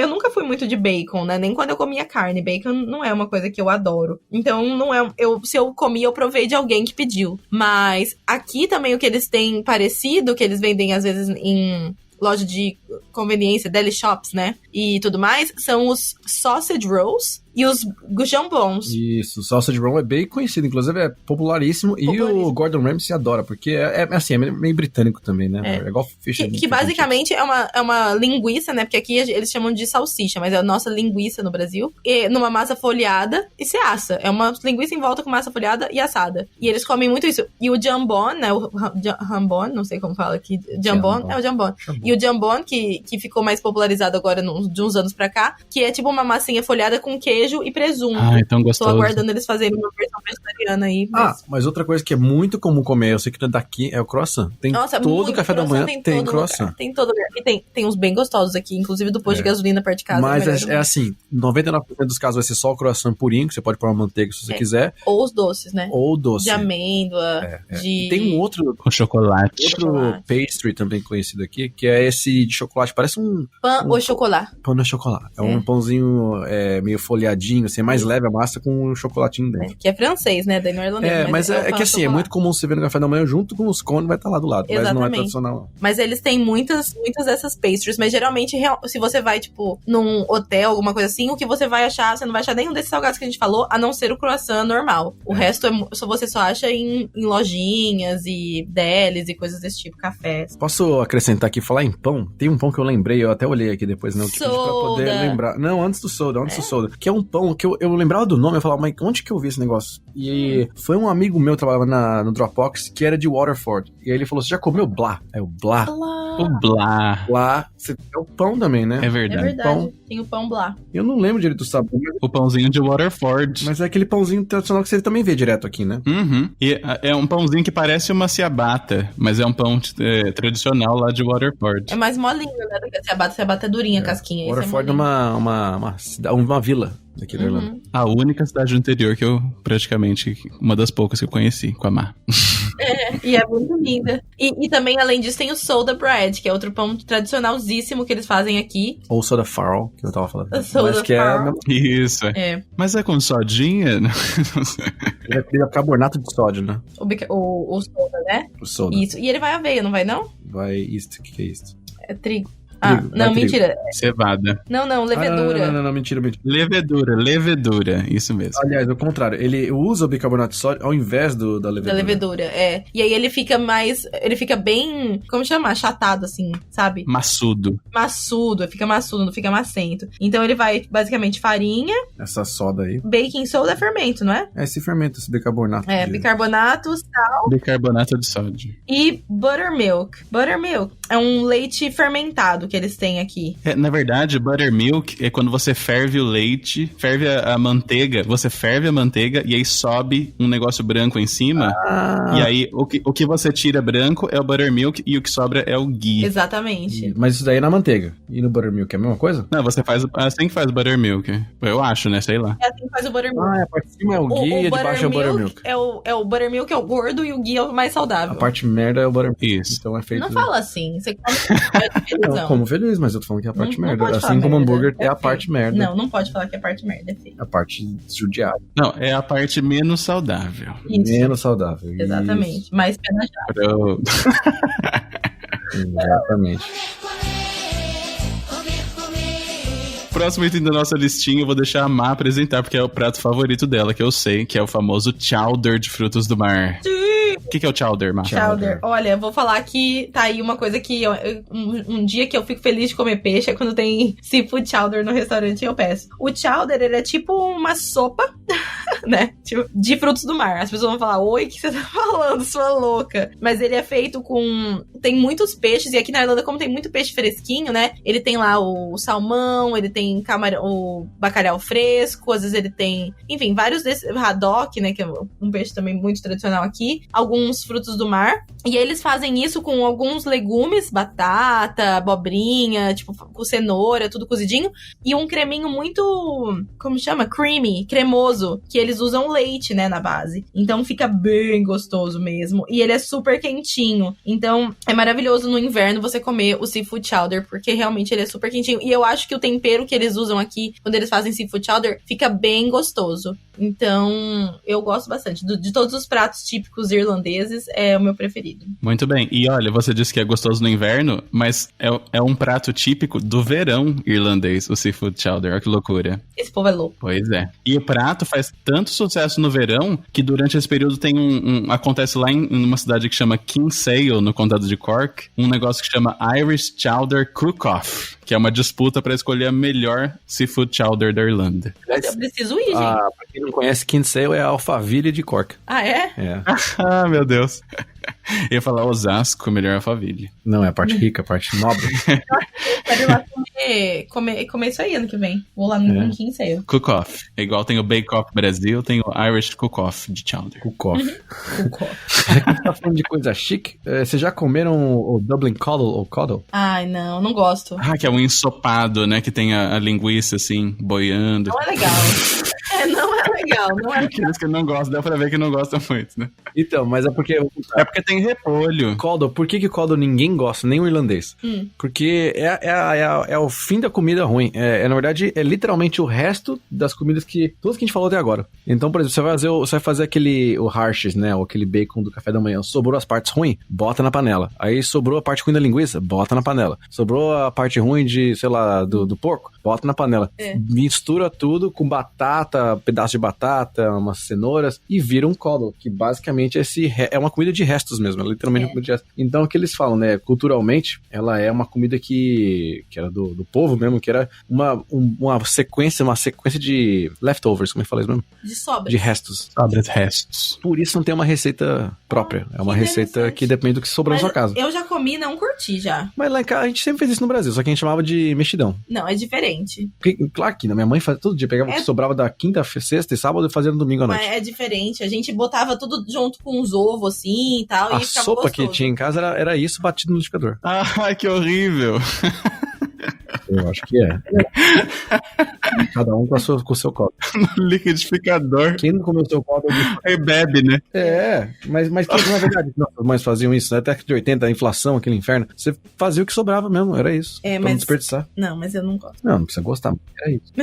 nunca fui muito de bacon, né? Nem quando eu comia carne. Bacon não é uma coisa que eu adoro. Então, não é... se eu comi, eu provei de alguém que pediu. Mas aqui também o que eles têm parecido, que eles vendem às vezes em loja de conveniência, deli shops, né? E tudo mais, são os sausage rolls e os jambons. Isso, o sausage roll é bem conhecido, inclusive é popularíssimo. E o Gordon Ramsay adora, porque é meio britânico também, né? É igual fish. Que basicamente é uma linguiça, né? Porque aqui eles chamam de salsicha, mas é a nossa linguiça no Brasil. E numa massa folhada e se assa. É uma linguiça em volta com massa folhada e assada. E eles comem muito isso. E o jambon, né? O jambon, não sei como fala aqui. Jambon, é o jambon. E o jambon, que ficou mais popularizado agora de uns anos pra cá, que é tipo uma massinha folhada com queijo e presunto. Ah, então gostoso. Tô aguardando eles fazerem uma versão vegetariana aí. Mas outra coisa que é muito comum comer, eu sei que daqui, é o croissant. Tem todo café da manhã, tem croissant. Lugar. Tem todo lugar. E tem uns bem gostosos aqui, inclusive do posto de gasolina perto de casa. Mas é assim, 99% dos casos vai ser só o croissant purinho, que você pode pôr uma manteiga se você quiser. Ou os doces, né? Ou doce. De amêndoa, de... Tem um outro... Com chocolate. Outro pastry também conhecido aqui, que é esse de chocolate, parece um... Pão ou chocolate. Pão de chocolate. É um pãozinho meio folhadinho, assim, mais leve a massa com um chocolatinho dentro. Que é francês, né? Daí não é irlandês. Mas é que assim, é muito comum você ver no café da manhã junto com os cones, vai estar lá do lado. Exatamente. Mas não é tradicional. Mas eles têm muitas dessas pastries, mas geralmente, se você vai, tipo, num hotel, alguma coisa assim, o que você vai achar, você não vai achar nenhum desses salgados que a gente falou, a não ser o croissant normal. O resto você só acha em lojinhas e delis e coisas desse tipo, cafés. Posso acrescentar aqui, falar em pão? Tem um pão que eu lembrei, eu até olhei aqui depois, né? Pra poder lembrar. Não, antes do soda. Que é um pão que eu lembrava do nome, eu falava, mas onde que eu vi esse negócio? E foi um amigo meu que trabalhava no Dropbox, que era de Waterford. E aí ele falou, você já comeu blá? É o blá. O blá. Blá, é o pão também, né? É verdade. É verdade, tem o pão blá. Eu não lembro direito do sabor. O pãozinho de Waterford. Mas é aquele pãozinho tradicional que você também vê direto aqui, né? Uhum. E é um pãozinho que parece uma ciabatta, mas é um pão tradicional lá de Waterford. É mais molinho, né? Do que a ciabatta. A ciabatta é durinha, casquinha. Waterford é uma vila daqui da Irlanda. A única cidade do interior que eu, praticamente, uma das poucas que eu conheci, com a Mar. E é muito linda. E também, além disso, tem o soda bread, que é outro pão tradicionalzíssimo que eles fazem aqui. Ou soda farl, que eu tava falando. Soda farl. Isso. Mas é com sodinha? Ele é carbonato de sódio, né? O soda, né? O soda. Isso. E ele vai aveia, não vai, não? Vai isto. O que é isto? É trigo. Trigo, não, mentira. Cevada. Não, levedura. Não, mentira. Levedura, isso mesmo. Aliás, ao contrário, ele usa o bicarbonato de sódio ao invés da levedura. Da levedura, E aí ele fica bem, como chama? Achatado, assim, sabe? Maçudo, fica maçudo, não fica macento. Então ele vai, basicamente, farinha. Essa soda aí. Baking soda é fermento, não é? É esse fermento, esse bicarbonato. Bicarbonato, sal. Bicarbonato de sódio. E buttermilk. Buttermilk é um leite fermentado que eles têm aqui. Na verdade, buttermilk é quando você ferve o leite, ferve a manteiga, você ferve a manteiga e aí sobe um negócio branco em cima. E aí o que você tira branco é o buttermilk e o que sobra é o ghee. Exatamente. Mas isso daí é na manteiga. E no buttermilk é a mesma coisa? Não, você faz assim que faz o buttermilk. Eu acho, né? Sei lá. É assim que faz o buttermilk. A parte de cima é o ghee e de baixo é o buttermilk. O buttermilk é o gordo e o ghee é o mais saudável. A parte merda é o buttermilk. Isso. Então é feito... Não fala assim. Você come eu como feliz, mas eu tô falando que é a parte merda. Não assim como o hambúrguer é a feio. parte merda. Não pode falar que é a parte merda, é feio. A parte judiada. Não, é a parte menos saudável. Isso. Menos saudável. Exatamente. Isso. Mais pena já. Exatamente. Próximo item da nossa listinha, eu vou deixar a Má apresentar, porque é o prato favorito dela, que eu sei, que é o famoso chowder de frutos do mar. O que é o chowder, Má? Chowder. Olha, vou falar que tá aí uma coisa que um dia que eu fico feliz de comer peixe é quando tem seafood chowder no restaurante e eu peço. O chowder, ele é tipo uma sopa né? Tipo, de frutos do mar. As pessoas vão falar, oi, o que você tá falando, sua louca? Mas ele é feito com... Tem muitos peixes, e aqui na Irlanda, como tem muito peixe fresquinho, né? Ele tem lá o salmão, ele tem o bacalhau fresco, às vezes ele tem... Enfim, vários desses... Haddock, né? Que é um peixe também muito tradicional aqui. Alguns frutos do mar. E eles fazem isso com alguns legumes, batata, abobrinha, tipo, com cenoura, tudo cozidinho. E um creminho muito... Como chama? Creamy, cremoso. Que eles usam leite, né, na base. Então fica bem gostoso mesmo. E ele é super quentinho. Então é maravilhoso no inverno você comer o seafood chowder, porque realmente ele é super quentinho. E eu acho que o tempero que eles usam aqui, quando eles fazem seafood chowder, fica bem gostoso. Então, eu gosto bastante. De todos os pratos típicos irlandeses, é o meu preferido. Muito bem. E olha, você disse que é gostoso no inverno, mas é um prato típico do verão irlandês, o seafood chowder. Olha que loucura. Esse povo é louco. Pois é. E o prato faz tanto sucesso no verão que durante esse período tem acontece lá em uma cidade que chama Kinsale, no condado de Cork, um negócio que chama Irish Chowder Cook-Off, que é uma disputa para escolher a melhor seafood chowder da Irlanda. Eu preciso ir, gente. Pra quem não conhece, Kinsale é a Alphaville de Cork. Ah, é? É. Ah, meu Deus. Eu ia falar Osasco, melhor Alphaville. Não, é a parte rica, a parte nobre. Quero ir lá comer isso aí ano que vem. Vou lá no Kinsale. Cook-Off. É igual tem o Bake Off Brasil, tem o Irish Cook-Off de chowder. Cook-Off. Já que a gente tá falando de coisa chique, vocês já comeram o Dublin Coddle ou Coddle? Ai, não gosto. Ah, que é um ensopado, né? Que tem a linguiça, assim, boiando. Não é legal. Não é legal. Aqueles que não gostam, dá pra ver que não gostam muito, né? Então, mas é porque... É porque tem repolho. Coddle, por que Coddle ninguém gosta, nem o irlandês? Porque é o fim da comida ruim. Na verdade, é literalmente o resto das comidas todas que a gente falou até agora. Então, por exemplo, você vai fazer o harshes, né? Ou aquele bacon do café da manhã. Sobrou as partes ruins, bota na panela. Aí sobrou a parte ruim da linguiça, bota na panela. Sobrou a parte ruim de, sei lá, do porco, bota na panela. Mistura tudo com batata, pedaço de batata, umas cenouras e vira um coddle, que basicamente é uma comida de restos mesmo, é literalmente uma comida de restos. Então, o que eles falam, né, culturalmente, ela é uma comida que era do povo mesmo, que era uma sequência de leftovers, como é que fala isso mesmo? De sobras. De restos. Sobras, restos. Por isso não tem uma receita própria, é uma receita que depende do que sobrou na sua casa. Eu já comi, não curti já. Mas lá em casa, a gente sempre fez isso no Brasil, só que a gente chamava de mexidão. Não, é diferente. Porque, claro que minha mãe fazia todo dia, pegava o que sobrava da quinta, sexta e sábado e fazia no domingo à noite. Mas é diferente, a gente botava tudo junto com os ovos assim e tal, a e ficava sopa gostoso. que tinha em casa era isso batido no liquidificador. Ai, que horrível. Eu acho que é. Cada um com o seu copo. No liquidificador. Quem não comeu o seu copo... Aí bebe, né? Mas que não é verdade. As mães faziam isso, né? Até que de 80, a inflação, aquele inferno. Você fazia o que sobrava mesmo, era isso. Pra não desperdiçar. Não, mas eu não gosto. Não precisa gostar, era isso.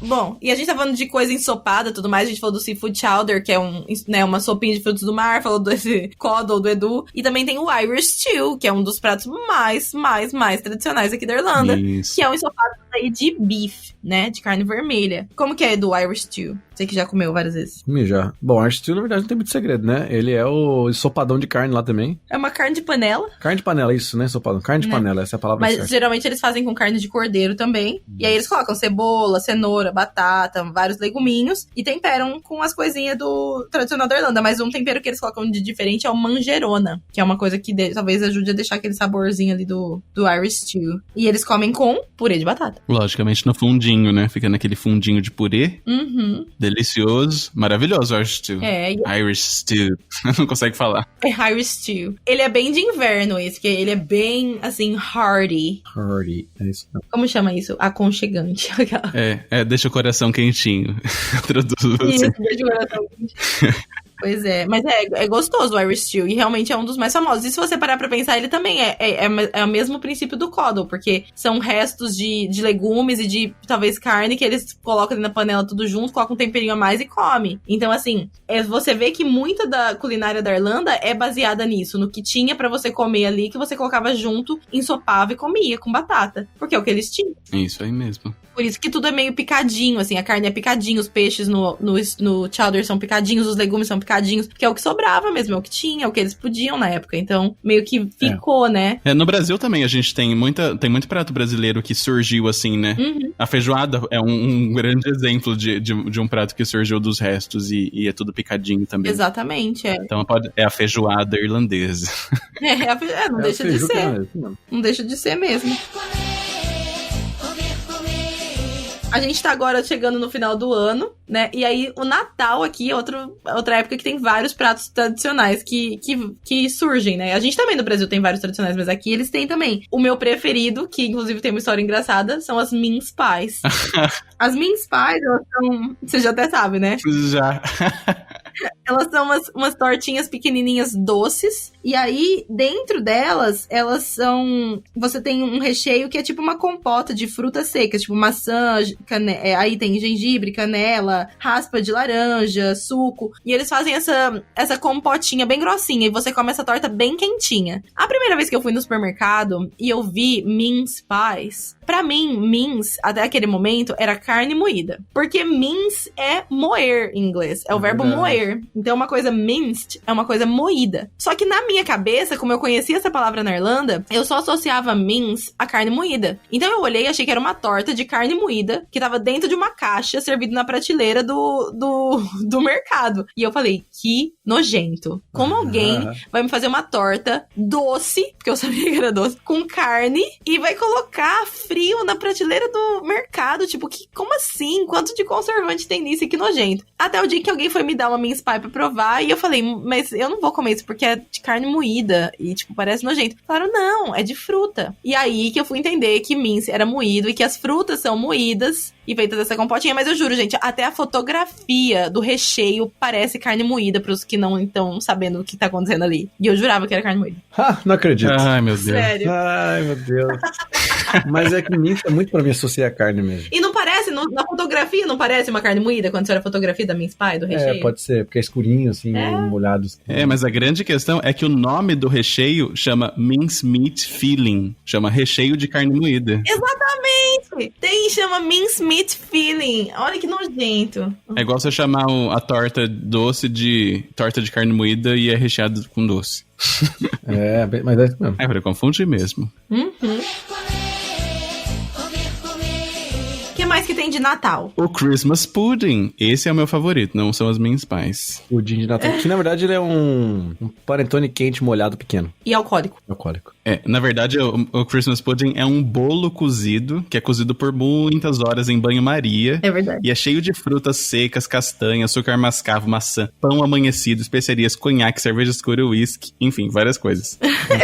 Bom, e a gente tá falando de coisa ensopada e tudo mais, a gente falou do seafood chowder, que é uma sopinha de frutos do mar, falou desse coddle do Edu, e também tem o Irish stew, que é um dos pratos mais tradicionais aqui da Irlanda, Isso. que é um ensopado aí de beef, né, de carne vermelha. Como que é do Irish stew? Você que já comeu várias vezes. Comi já. Bom, o Irish stew, na verdade, não tem muito segredo, né? Ele é o ensopadão de carne lá também. É uma carne de panela. Carne de panela, isso, né? Ensopadão. Carne de panela, essa é a palavra certa. Mas geralmente eles fazem com carne de cordeiro também. E aí eles colocam cebola, cenoura, batata, vários leguminhos e temperam com as coisinhas do tradicional da Irlanda. Mas um tempero que eles colocam de diferente é o manjerona, que é uma coisa que talvez ajude a deixar aquele saborzinho ali do Irish stew. E eles comem com purê de batata. Logicamente no fundinho, né? Fica naquele fundinho de purê. Delicioso. Maravilhoso o Irish stew. Irish stew. Não consegue falar. É Irish stew. Ele é bem de inverno esse, que ele é bem, assim, hearty. Hearty, é isso. Como chama isso? Aconchegante. Deixa o coração quentinho. Traduzo assim. Isso, deixa o coração quentinho. Pois é, mas é gostoso o Irish stew, e realmente é um dos mais famosos. E se você parar pra pensar, ele também é o mesmo princípio do coddle, porque são restos de legumes e de, talvez, carne que eles colocam ali na panela tudo junto, colocam um temperinho a mais e come. Então, assim, você vê que muita da culinária da Irlanda é baseada nisso, no que tinha pra você comer ali, que você colocava junto, ensopava e comia com batata, porque é o que eles tinham. Isso aí mesmo. Por isso que tudo é meio picadinho, assim, a carne é picadinho, os peixes no chowder são picadinhos, os legumes são picadinhos, que é o que sobrava mesmo, é o que tinha, é o que eles podiam na época. Então, meio que ficou, né? No Brasil também a gente tem muito prato brasileiro que surgiu assim, né? Uhum. A feijoada é um grande exemplo de um prato que surgiu dos restos e é tudo picadinho também. Exatamente, Então é a feijoada irlandesa. Não deixa de ser. Não deixa de ser mesmo. A gente tá agora chegando no final do ano, né? E aí o Natal aqui é outra época que tem vários pratos tradicionais que surgem, né? A gente também no Brasil tem vários tradicionais, mas aqui eles têm também. O meu preferido, que inclusive tem uma história engraçada, são as mince pies. As mince pies, elas são... Você já até sabe, né? Já. Elas são umas tortinhas pequenininhas doces. E aí, dentro delas, elas são... Você tem um recheio que é tipo uma compota de frutas secas. Tipo maçã, aí tem gengibre, canela, raspa de laranja, suco. E eles fazem essa compotinha bem grossinha. E você come essa torta bem quentinha. A primeira vez que eu fui no supermercado e eu vi mince pies... Pra mim, mince, até aquele momento, era carne moída. Porque mince é moer em inglês. É o verbo moer. Então, uma coisa minced é uma coisa moída. Só que na minha cabeça, como eu conhecia essa palavra na Irlanda, eu só associava mince a carne moída. Então, eu olhei e achei que era uma torta de carne moída que tava dentro de uma caixa, servida na prateleira do mercado. E eu falei, que nojento. Como alguém vai me fazer uma torta doce, porque eu sabia que era doce, com carne, e vai colocar frio na prateleira do mercado, tipo, como assim? Quanto de conservante tem nisso? Que nojento. Até o dia que alguém foi me dar uma mince pie pra provar, e eu falei, mas eu não vou comer isso porque é de carne moída, e tipo, parece nojento. Falaram, não, é de fruta. E aí que eu fui entender que mince era moído, e que as frutas são moídas, e feitas dessa compotinha, mas eu juro, gente, até a fotografia do recheio parece carne moída pros que não estão sabendo o que tá acontecendo ali. E eu jurava que era carne moída. Não acredito. Ai, meu Deus. Sério. Ai, meu Deus. Mas é que mince é muito pra mim associar a carne mesmo. E não parece, na fotografia, não parece uma carne moída quando você olha a fotografia da mince pie, do recheio? Pode ser, porque é escurinho, assim, molhado. Mas a grande questão é que o nome do recheio chama mince meat filling. Chama recheio de carne moída. Exatamente! Chama mince meat filling. Olha que nojento. É igual você chamar a torta doce de torta de carne moída e é recheado com doce. Mas é isso mesmo. É pra confundir mesmo. O que mais que tem de Natal? O Christmas Pudding. Esse é o meu favorito, não são as mince pies. Pudim de Natal. Que na verdade ele é um panetone quente molhado pequeno. E alcoólico. Alcoólico. Na verdade, o Christmas Pudding é um bolo cozido, que é cozido por muitas horas em banho-maria. É verdade. E é cheio de frutas secas, castanha, açúcar mascavo, maçã, pão amanhecido, especiarias, conhaque, cerveja escura, uísque, enfim, várias coisas.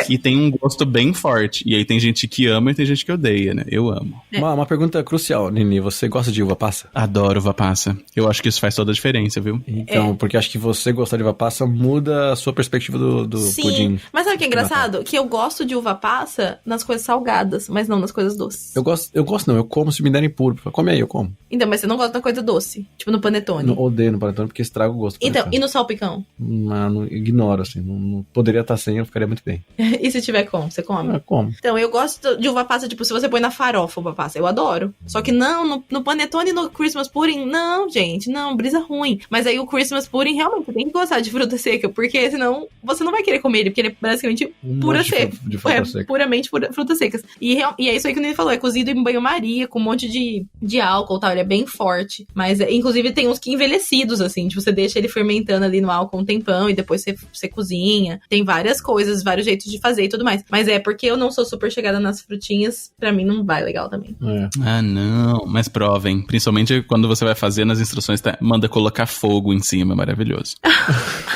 E tem um gosto bem forte. E aí tem gente que ama e tem gente que odeia, né? Eu amo. Uma pergunta crucial, Nini. Você gosta de uva passa? Adoro uva passa. Eu acho que isso faz toda a diferença, viu? Então, porque acho que você gostar de uva passa muda a sua perspectiva do pudim. Mas sabe o que é engraçado? Que eu gosto de uva passa nas coisas salgadas, mas não nas coisas doces. Eu gosto não, eu como se me derem puro. Come aí, eu como. Então, mas você não gosta da coisa doce? Tipo no panetone? Não, odeio no panetone porque estraga o gosto. Então, e no salpicão? Não, ignoro, assim. Não poderia estar sem, eu ficaria muito bem. E se tiver como? Você come? Como. Então, eu gosto de uva passa, tipo, se você põe na farofa uva passa, eu adoro. Só que não, no panetone e no Christmas pudding, não, gente, não, brisa ruim. Mas aí o Christmas pudding, realmente, você tem que gostar de fruta seca, porque senão você não vai querer comer ele, porque ele é basicamente pura seca. De fruta seca. Puramente frutas secas. E é isso aí que o Nini falou, é cozido em banho-maria, com um monte de álcool e tal, ele é bem forte. Mas, inclusive, tem uns que envelhecidos, assim, tipo, você deixa ele fermentando ali no álcool um tempão e depois você cozinha. Tem várias coisas, vários jeitos de fazer e tudo mais. Mas porque eu não sou super chegada nas frutinhas, pra mim não vai legal também. Não, mas provem. Principalmente quando você vai fazer nas instruções, manda colocar fogo em cima, é maravilhoso.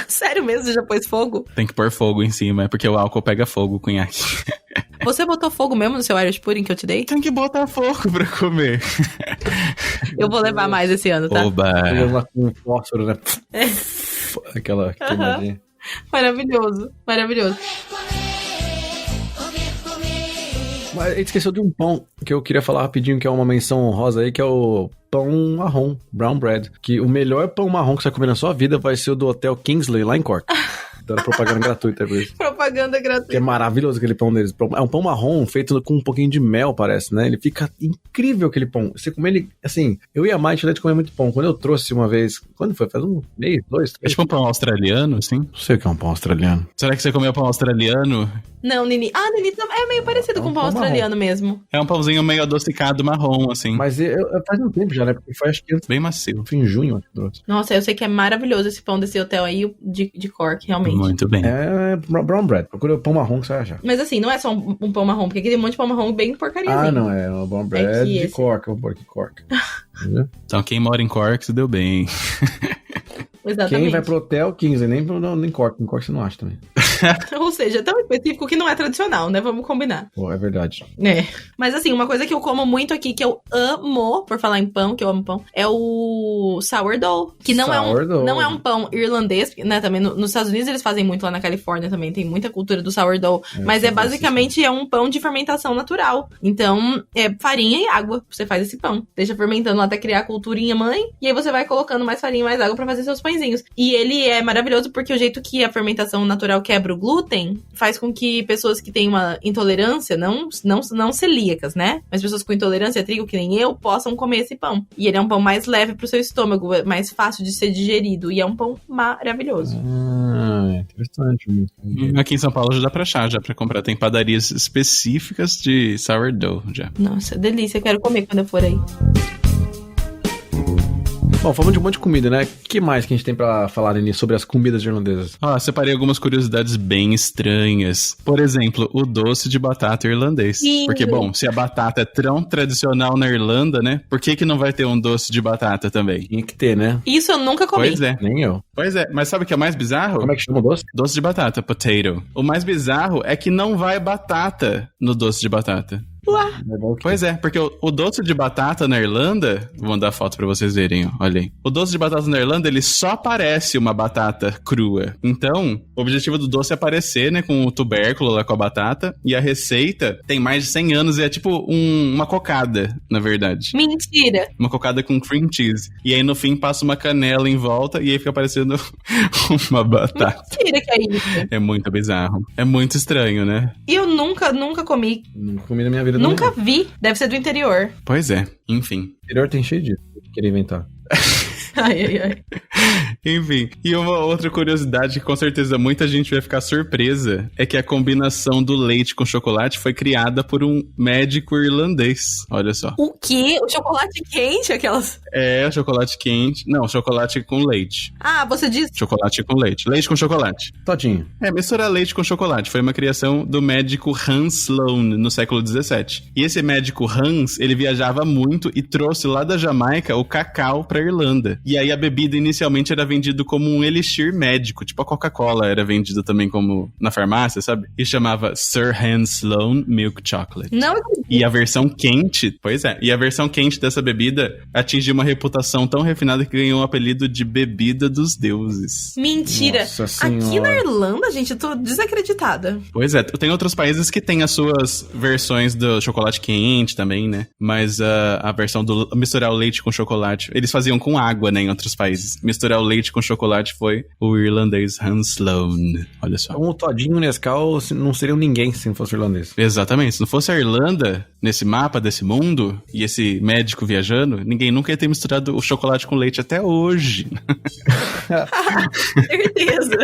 Sério mesmo? Você já pôs fogo? Tem que pôr fogo em cima, porque o álcool pega fogo, o conhaque. Você botou fogo mesmo no seu Irish Pudding que eu te dei? Tem que botar fogo pra comer. Eu vou levar mais esse ano, tá? Oba! Com fósforo, né? Aquela queimadinha. Maravilhoso, maravilhoso. Mas a gente esqueceu de um pão que eu queria falar rapidinho, que é uma menção honrosa aí, que é o pão marrom, brown bread. Que o melhor pão marrom que você vai comer na sua vida vai ser o do Hotel Kingsley, lá em Cork. Então era propaganda gratuita por isso. Propaganda Que é gratuita. maravilhoso aquele pão deles. É um pão marrom feito com um pouquinho de mel, parece, né? Ele fica incrível aquele pão. Você comer ele, assim, eu e a Mai tinha de comer muito pão. Quando eu trouxe uma vez, quando foi? Faz um mês, 2, É 3. tipo um pão australiano, assim? Não sei o que é um pão australiano. Será que você comeu pão australiano? Não, Nini. Ah, Nini é meio parecido É um com pão pão australiano mesmo. É um pãozinho meio adocicado marrom, assim. Mas faz um tempo já, né? Porque foi acho que Bem macio. foi em junho que eu trouxe. Nossa, eu sei que é maravilhoso esse pão desse hotel aí de Cork, realmente. Muito bem. É brown bread. Procura o pão marrom que você vai achar. Mas assim, não é só um pão marrom, porque aqui tem um monte de pão marrom bem porcariazinho. Ah, não, é o brown bread que de esse- Cork. Eu vou pôr aqui Cork. Entendeu? Então quem mora em Cork se deu bem. Exatamente. Quem vai pro hotel 15, nem Cork. Em Cork você não acha também. Ou seja, é tão específico que não é tradicional, né? Vamos combinar. Pô, é verdade. É. Mas assim, uma coisa que eu como muito aqui, que eu amo, por falar em pão, que eu amo pão, é o sourdough. Que não, Sourdough. não é um pão irlandês, né? Também nos Estados Unidos eles fazem muito, lá na Califórnia também, tem muita cultura do sourdough. Mas São basicamente é um pão de fermentação natural. Então, é farinha e água. Você faz esse pão. Deixa fermentando até criar a culturinha mãe. E aí você vai colocando mais farinha e mais água pra fazer seus pãezinhos. E ele é maravilhoso porque o jeito que a fermentação natural quebra o glúten faz com que pessoas que têm uma intolerância, não celíacas, né? Mas pessoas com intolerância a trigo, que nem eu, possam comer esse pão. E ele é um pão mais leve pro seu estômago, é mais fácil de ser digerido. E é um pão maravilhoso. Interessante. Aqui em São Paulo já dá pra achar, já pra comprar. Tem padarias específicas de sourdough já. Nossa, delícia. Quero comer quando eu for aí. Bom, falando de um monte de comida, né? O que mais que a gente tem pra falar, Nini, sobre as comidas irlandesas? Ó, separei algumas curiosidades bem estranhas. Por exemplo, o doce de batata irlandês. Lindo. Porque, bom, se a batata é tão tradicional na Irlanda, né? Por que não vai ter um doce de batata também? Tinha que ter, né? Isso eu nunca comi. Pois é. Nem eu. Pois é, mas sabe o que é mais bizarro? Como é que chama o doce? Doce de batata, potato. O mais bizarro é que não vai batata no doce de batata. Pois é, porque o doce de batata na Irlanda, vou mandar foto pra vocês verem, ó, olha aí. O doce de batata na Irlanda, ele só parece uma batata crua. Então, o objetivo do doce é aparecer, né, com o tubérculo lá com a batata, e a receita tem mais de 100 anos e é tipo uma cocada, na verdade. Mentira. Uma cocada com cream cheese. E aí no fim passa uma canela em volta e aí fica parecendo uma batata. Mentira que é isso. É muito bizarro. É muito estranho, né? E eu nunca comi. Nunca comi na minha vida. Nunca também, vi. Deve ser do interior. Pois é, enfim. não. O interior tem cheio disso. Queria inventar. Ai. Enfim, e uma outra curiosidade que com certeza muita gente vai ficar surpresa é que a combinação do leite com chocolate foi criada por um médico irlandês. Olha só. O quê? O chocolate quente? Aquelas. É, chocolate quente. Não, chocolate com leite. Ah, você disse. Chocolate com leite. Leite com chocolate. Todinho. É, misturar leite com chocolate. Foi uma criação do médico Hans Sloane no século XVII. E esse médico Hans, ele viajava muito e trouxe lá da Jamaica o cacau pra Irlanda. E aí a bebida inicialmente era vendido como um elixir médico, tipo a Coca-Cola era vendida também como na farmácia, sabe? E chamava Sir Hans Sloane Milk Chocolate. Não, E a versão quente, pois é, e a versão quente dessa bebida atingiu uma reputação tão refinada que ganhou o apelido de bebida dos deuses. mentira. Nossa Aqui na senhora. Irlanda, gente, eu tô desacreditada. Pois é, tem outros países que têm as suas versões do chocolate quente também, né? Mas a versão do misturar o leite com chocolate, eles faziam com água, né, em outros países. Misturar o leite com chocolate foi o irlandês Hans Sloane. Olha só. Então o Todinho e o Nescau não seriam ninguém se não fosse irlandês. Exatamente. Se não fosse a Irlanda nesse mapa desse mundo e esse médico viajando, ninguém nunca ia ter misturado o chocolate com leite até hoje. Certeza.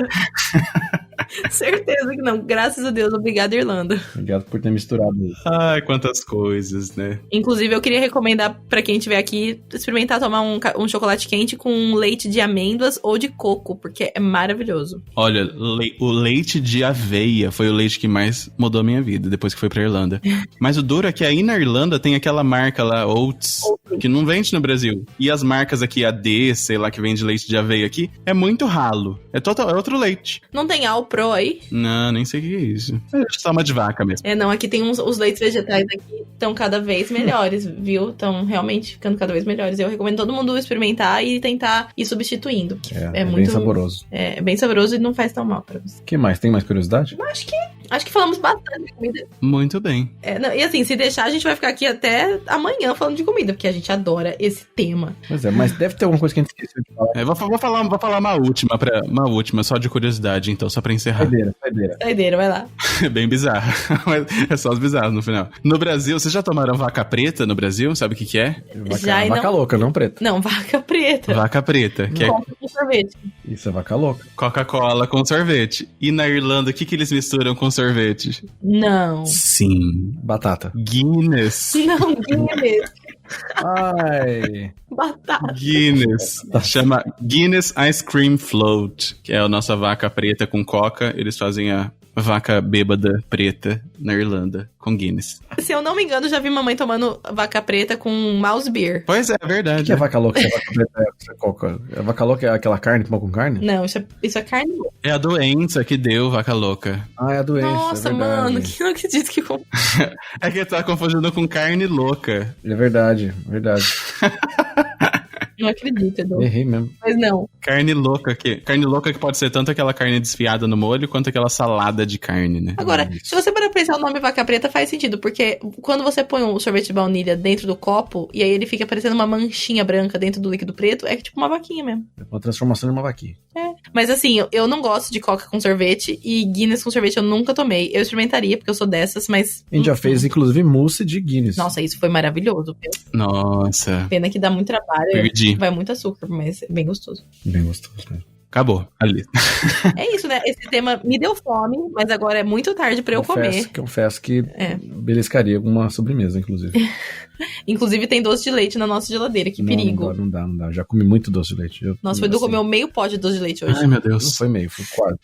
Certeza que não. Graças a Deus. Obrigada, Irlanda. Obrigado por ter misturado isso. Ai, quantas coisas, né? Inclusive, eu queria recomendar pra quem estiver aqui experimentar tomar um chocolate quente com leite de amêndoas ou de coco, porque é maravilhoso. Olha, o leite de aveia foi o leite que mais mudou a minha vida depois que foi pra Irlanda. Mas o duro é que aí na Irlanda tem aquela marca lá, Oats, que não vende no Brasil. E as marcas aqui, AD, sei lá, que vende leite de aveia aqui, é muito ralo. É outro leite. Não tem Alpro aí? Não, nem sei o que é isso. É só uma de vaca mesmo. É, não, aqui tem os leites vegetais aqui, estão cada vez melhores, viu? Estão realmente ficando cada vez melhores. Eu recomendo todo mundo experimentar e tentar ir substituindo. É muito bem saboroso. É bem saboroso e não faz tão mal pra você. O que mais? Tem mais curiosidade? Acho que Acho que falamos bastante de comida. Muito bem. E assim, se deixar, a gente vai ficar aqui até amanhã falando de comida, porque a gente adora esse tema. Pois é, mas deve ter alguma coisa que a gente esqueceu de falar. Vou falar uma última, só de curiosidade, então, só pra encerrar. Saideira, vai lá. É bem bizarro, mas é só os bizarros no final. No Brasil, vocês já tomaram vaca preta no Brasil? Sabe o que é? Vaca louca, não preta. Não, vaca preta. Vaca preta, que Coca com sorvete. Isso é vaca louca. Coca-Cola com sorvete. E na Irlanda, o que eles misturam com sorvete? Não. Sim. Batata. Guinness. Não, Guinness. Ai. Batata. Guinness. Chama Guinness Ice Cream Float, que é a nossa vaca preta com coca. Eles fazem a vaca bêbada preta na Irlanda com Guinness. Se eu não me engano, já vi mamãe tomando vaca preta com mouse beer. Pois é, verdade. O que é vaca louca? A vaca preta é coca. A vaca louca é aquela carne que com carne? Não, isso é carne louca. É a doença que deu vaca louca. Ah, é a doença. Nossa, é mano, que não acredito que... É que tá confundindo com carne louca. É verdade. Não acredito, Edu. Errei mesmo. Mas não. Carne louca que pode ser tanto aquela carne desfiada no molho, quanto aquela salada de carne, né? Agora, se você parar pra pensar, o nome vaca preta faz sentido, porque quando você põe um sorvete de baunilha dentro do copo, e aí ele fica parecendo uma manchinha branca dentro do líquido preto, é tipo uma vaquinha mesmo. É uma transformação de uma vaquinha. Mas assim, eu não gosto de coca com sorvete, e Guinness com sorvete eu nunca tomei. Eu experimentaria, porque eu sou dessas, mas... A gente já fez, inclusive, mousse de Guinness. Nossa, isso foi maravilhoso. Nossa. Pena que dá muito trabalho. Perdi. Vai muito açúcar, mas é bem gostoso. Bem gostoso, né? Acabou. Ali. É isso, né? Esse tema me deu fome, mas agora é muito tarde pra eu comer. Confesso que beliscaria alguma sobremesa, inclusive. Inclusive tem doce de leite na nossa geladeira, que perigo. Não dá. Já comi muito doce de leite. Nossa, o Edu comeu meio pote de doce de leite hoje. Ai, meu Deus. Não foi meio, foi quase.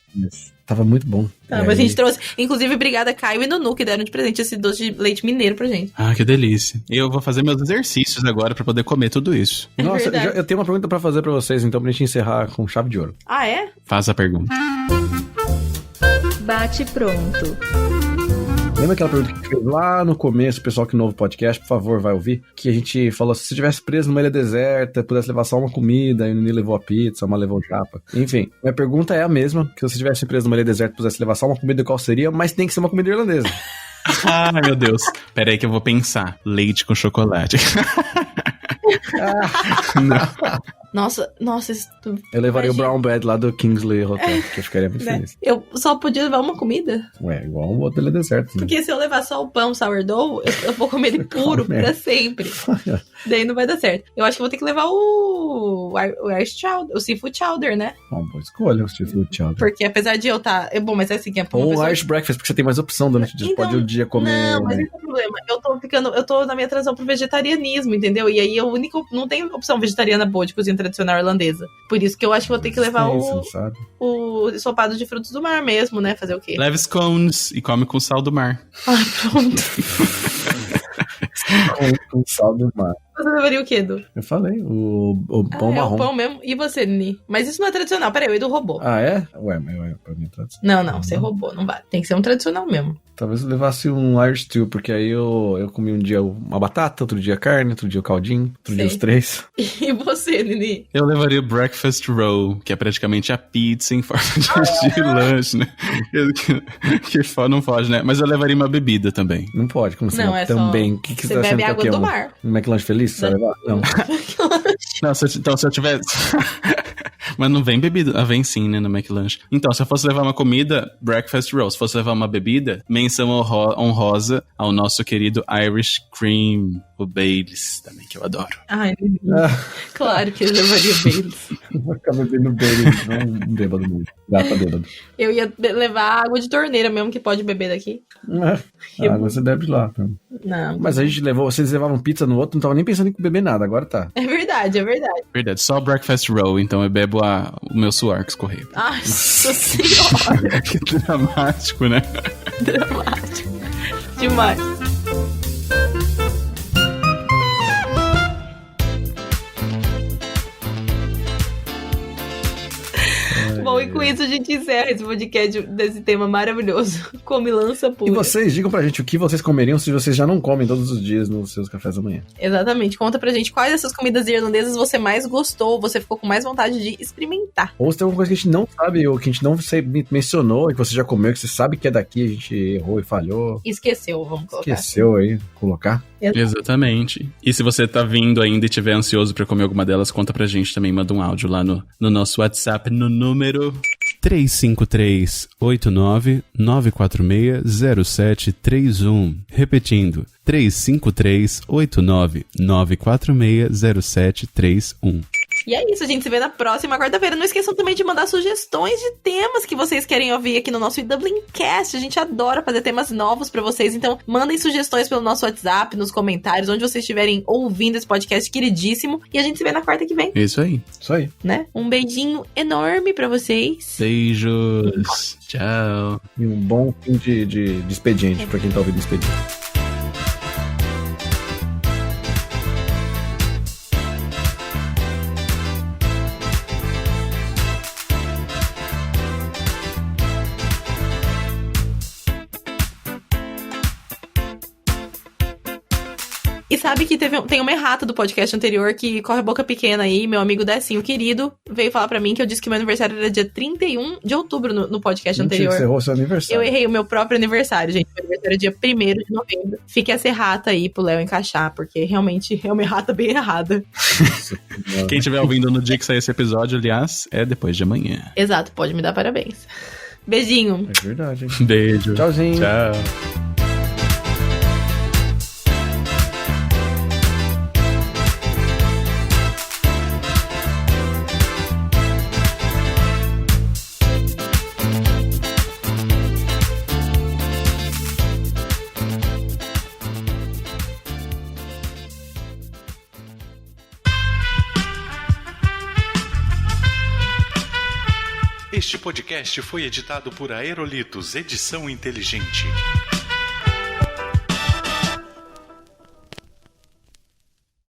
Tava muito bom. Mas a gente trouxe. Inclusive, obrigada Caio e Nunu, que deram de presente esse doce de leite mineiro pra gente. Ah, que delícia. Eu vou fazer meus exercícios agora pra poder comer tudo isso. Nossa, eu tenho uma pergunta pra fazer pra vocês, então, pra gente encerrar com chave de ouro. Ah, é? Faça a pergunta. Bate pronto. Lembra aquela pergunta que a gente fez lá no começo, o pessoal que novo podcast, por favor, vai ouvir, que a gente falou, se você estivesse preso numa ilha deserta, pudesse levar só uma comida, e o Nini levou a pizza, uma levou o japa. Enfim, minha pergunta é a mesma, que se você estivesse preso numa ilha deserta, pudesse levar só uma comida, qual seria? Mas tem que ser uma comida irlandesa. Ai, meu Deus. Pera aí que eu vou pensar. Leite com chocolate. Nossa, isso... Eu levaria o brown bread lá do Kingsley Hotel, que eu ficaria muito feliz. Eu só podia levar uma comida? Ué, igual o outro ilha deserta. Né? Porque se eu levar só o pão sourdough, eu vou comer ele puro pra sempre. Daí não vai dar certo. Eu acho que vou ter que levar o Irish Chowder, o Seafood Chowder, né? Uma boa escolha, o Seafood Chowder. Porque apesar de eu estar... Bom, mas é assim que é... Ou o Irish Breakfast, porque você tem mais opção durante o dia. Então, pode o dia comer... Não, mas esse é o problema. Eu tô na minha transição pro vegetarianismo, entendeu? E aí não tem opção vegetariana boa de cozinha tradicional irlandesa. Por isso que eu acho que vou ter que levar o ensopado de frutos do mar mesmo, né? Fazer o quê? Leve scones e come com sal do mar. Ai, pronto. com sal do mar. Você levaria o quê, Edu? Eu falei, o pão marrom. É o pão mesmo. E você, Nini? Mas isso não é tradicional. Peraí, o Edu roubou. Ah, é? Ué, pra mim é tradicional. Não, você roubou, não vale. Tem que ser um tradicional mesmo. Talvez eu levasse um Irish Stew, porque aí eu comi um dia uma batata, outro dia carne, outro dia o caldinho, outro dia os três. E você, Nini? Eu levaria o Breakfast Roll, que é praticamente a pizza em forma de lanche, né? Que não pode, né? Mas eu levaria uma bebida também. Não pode, como assim? Não, é também. Só... O que você bebe água do mar. Um McLanche feliz? Você vai levar? Não. Não, se eu tivesse... Mas não vem bebida. Ah, vem sim, né, no McLanche. Então, se eu fosse levar uma comida, Breakfast Roll. Se fosse levar uma bebida, menção honrosa ao nosso querido Irish Cream, o Baileys, também, que eu adoro. Ai, claro que eu levaria o Baileys. Vou ficar bebendo Baileys, não um bêbado mesmo. Gata bêbado. Eu ia levar água de torneira mesmo, que pode beber daqui. A água você bebe lá. Então. Não. Mas a gente levou, vocês levavam pizza no outro, não tava nem pensando em beber nada, agora tá. É verdade. Verdade, só Breakfast Roll, então eu bebo o meu suor que escorreu. Ai, nossa senhora. Que dramático, né? Dramático. Demais. Bom, e Com isso a gente encerra esse podcast desse tema maravilhoso. Comilança pura. E vocês, digam pra gente o que vocês comeriam se vocês já não comem todos os dias nos seus cafés da manhã. Exatamente. Conta pra gente quais dessas comidas irlandesas você mais gostou, você ficou com mais vontade de experimentar. Ou se tem alguma coisa que a gente não sabe, ou que a gente não mencionou, que você já comeu, que você sabe que é daqui, a gente errou e falhou. Esqueceu, vamos colocar. Esqueceu aí, colocar. Exatamente. E se você tá vindo ainda e tiver ansioso pra comer alguma delas, conta pra gente também, manda um áudio lá no nosso WhatsApp, no número 353-89-946-0731. Repetindo, 353-89-946-0731. E é isso, a gente se vê na próxima quarta-feira. Não esqueçam também de mandar sugestões de temas que vocês querem ouvir aqui no nosso Dublincast. A gente adora fazer temas novos pra vocês, então mandem sugestões pelo nosso WhatsApp, nos comentários, onde vocês estiverem ouvindo esse podcast queridíssimo. E a gente se vê na quarta que vem. Isso aí. Isso aí. Né? Um beijinho enorme pra vocês. Beijos. Tchau. E um bom fim de expediente pra quem tá ouvindo o expediente. E sabe que tem uma errata do podcast anterior que corre a boca pequena aí. Meu amigo Decinho querido veio falar pra mim que eu disse que meu aniversário era dia 31 de outubro no podcast anterior. Você errou seu aniversário. Eu errei o meu próprio aniversário, gente. Meu aniversário é dia 1º de novembro. Fique essa errata aí pro Léo encaixar, porque realmente é uma errata bem errada. Quem estiver ouvindo no dia que sair esse episódio, aliás, é depois de amanhã. Exato, pode me dar parabéns. Beijinho. É verdade, hein? Beijo. Tchauzinho. Tchau. Este podcast foi editado por Aerolitos Edição Inteligente.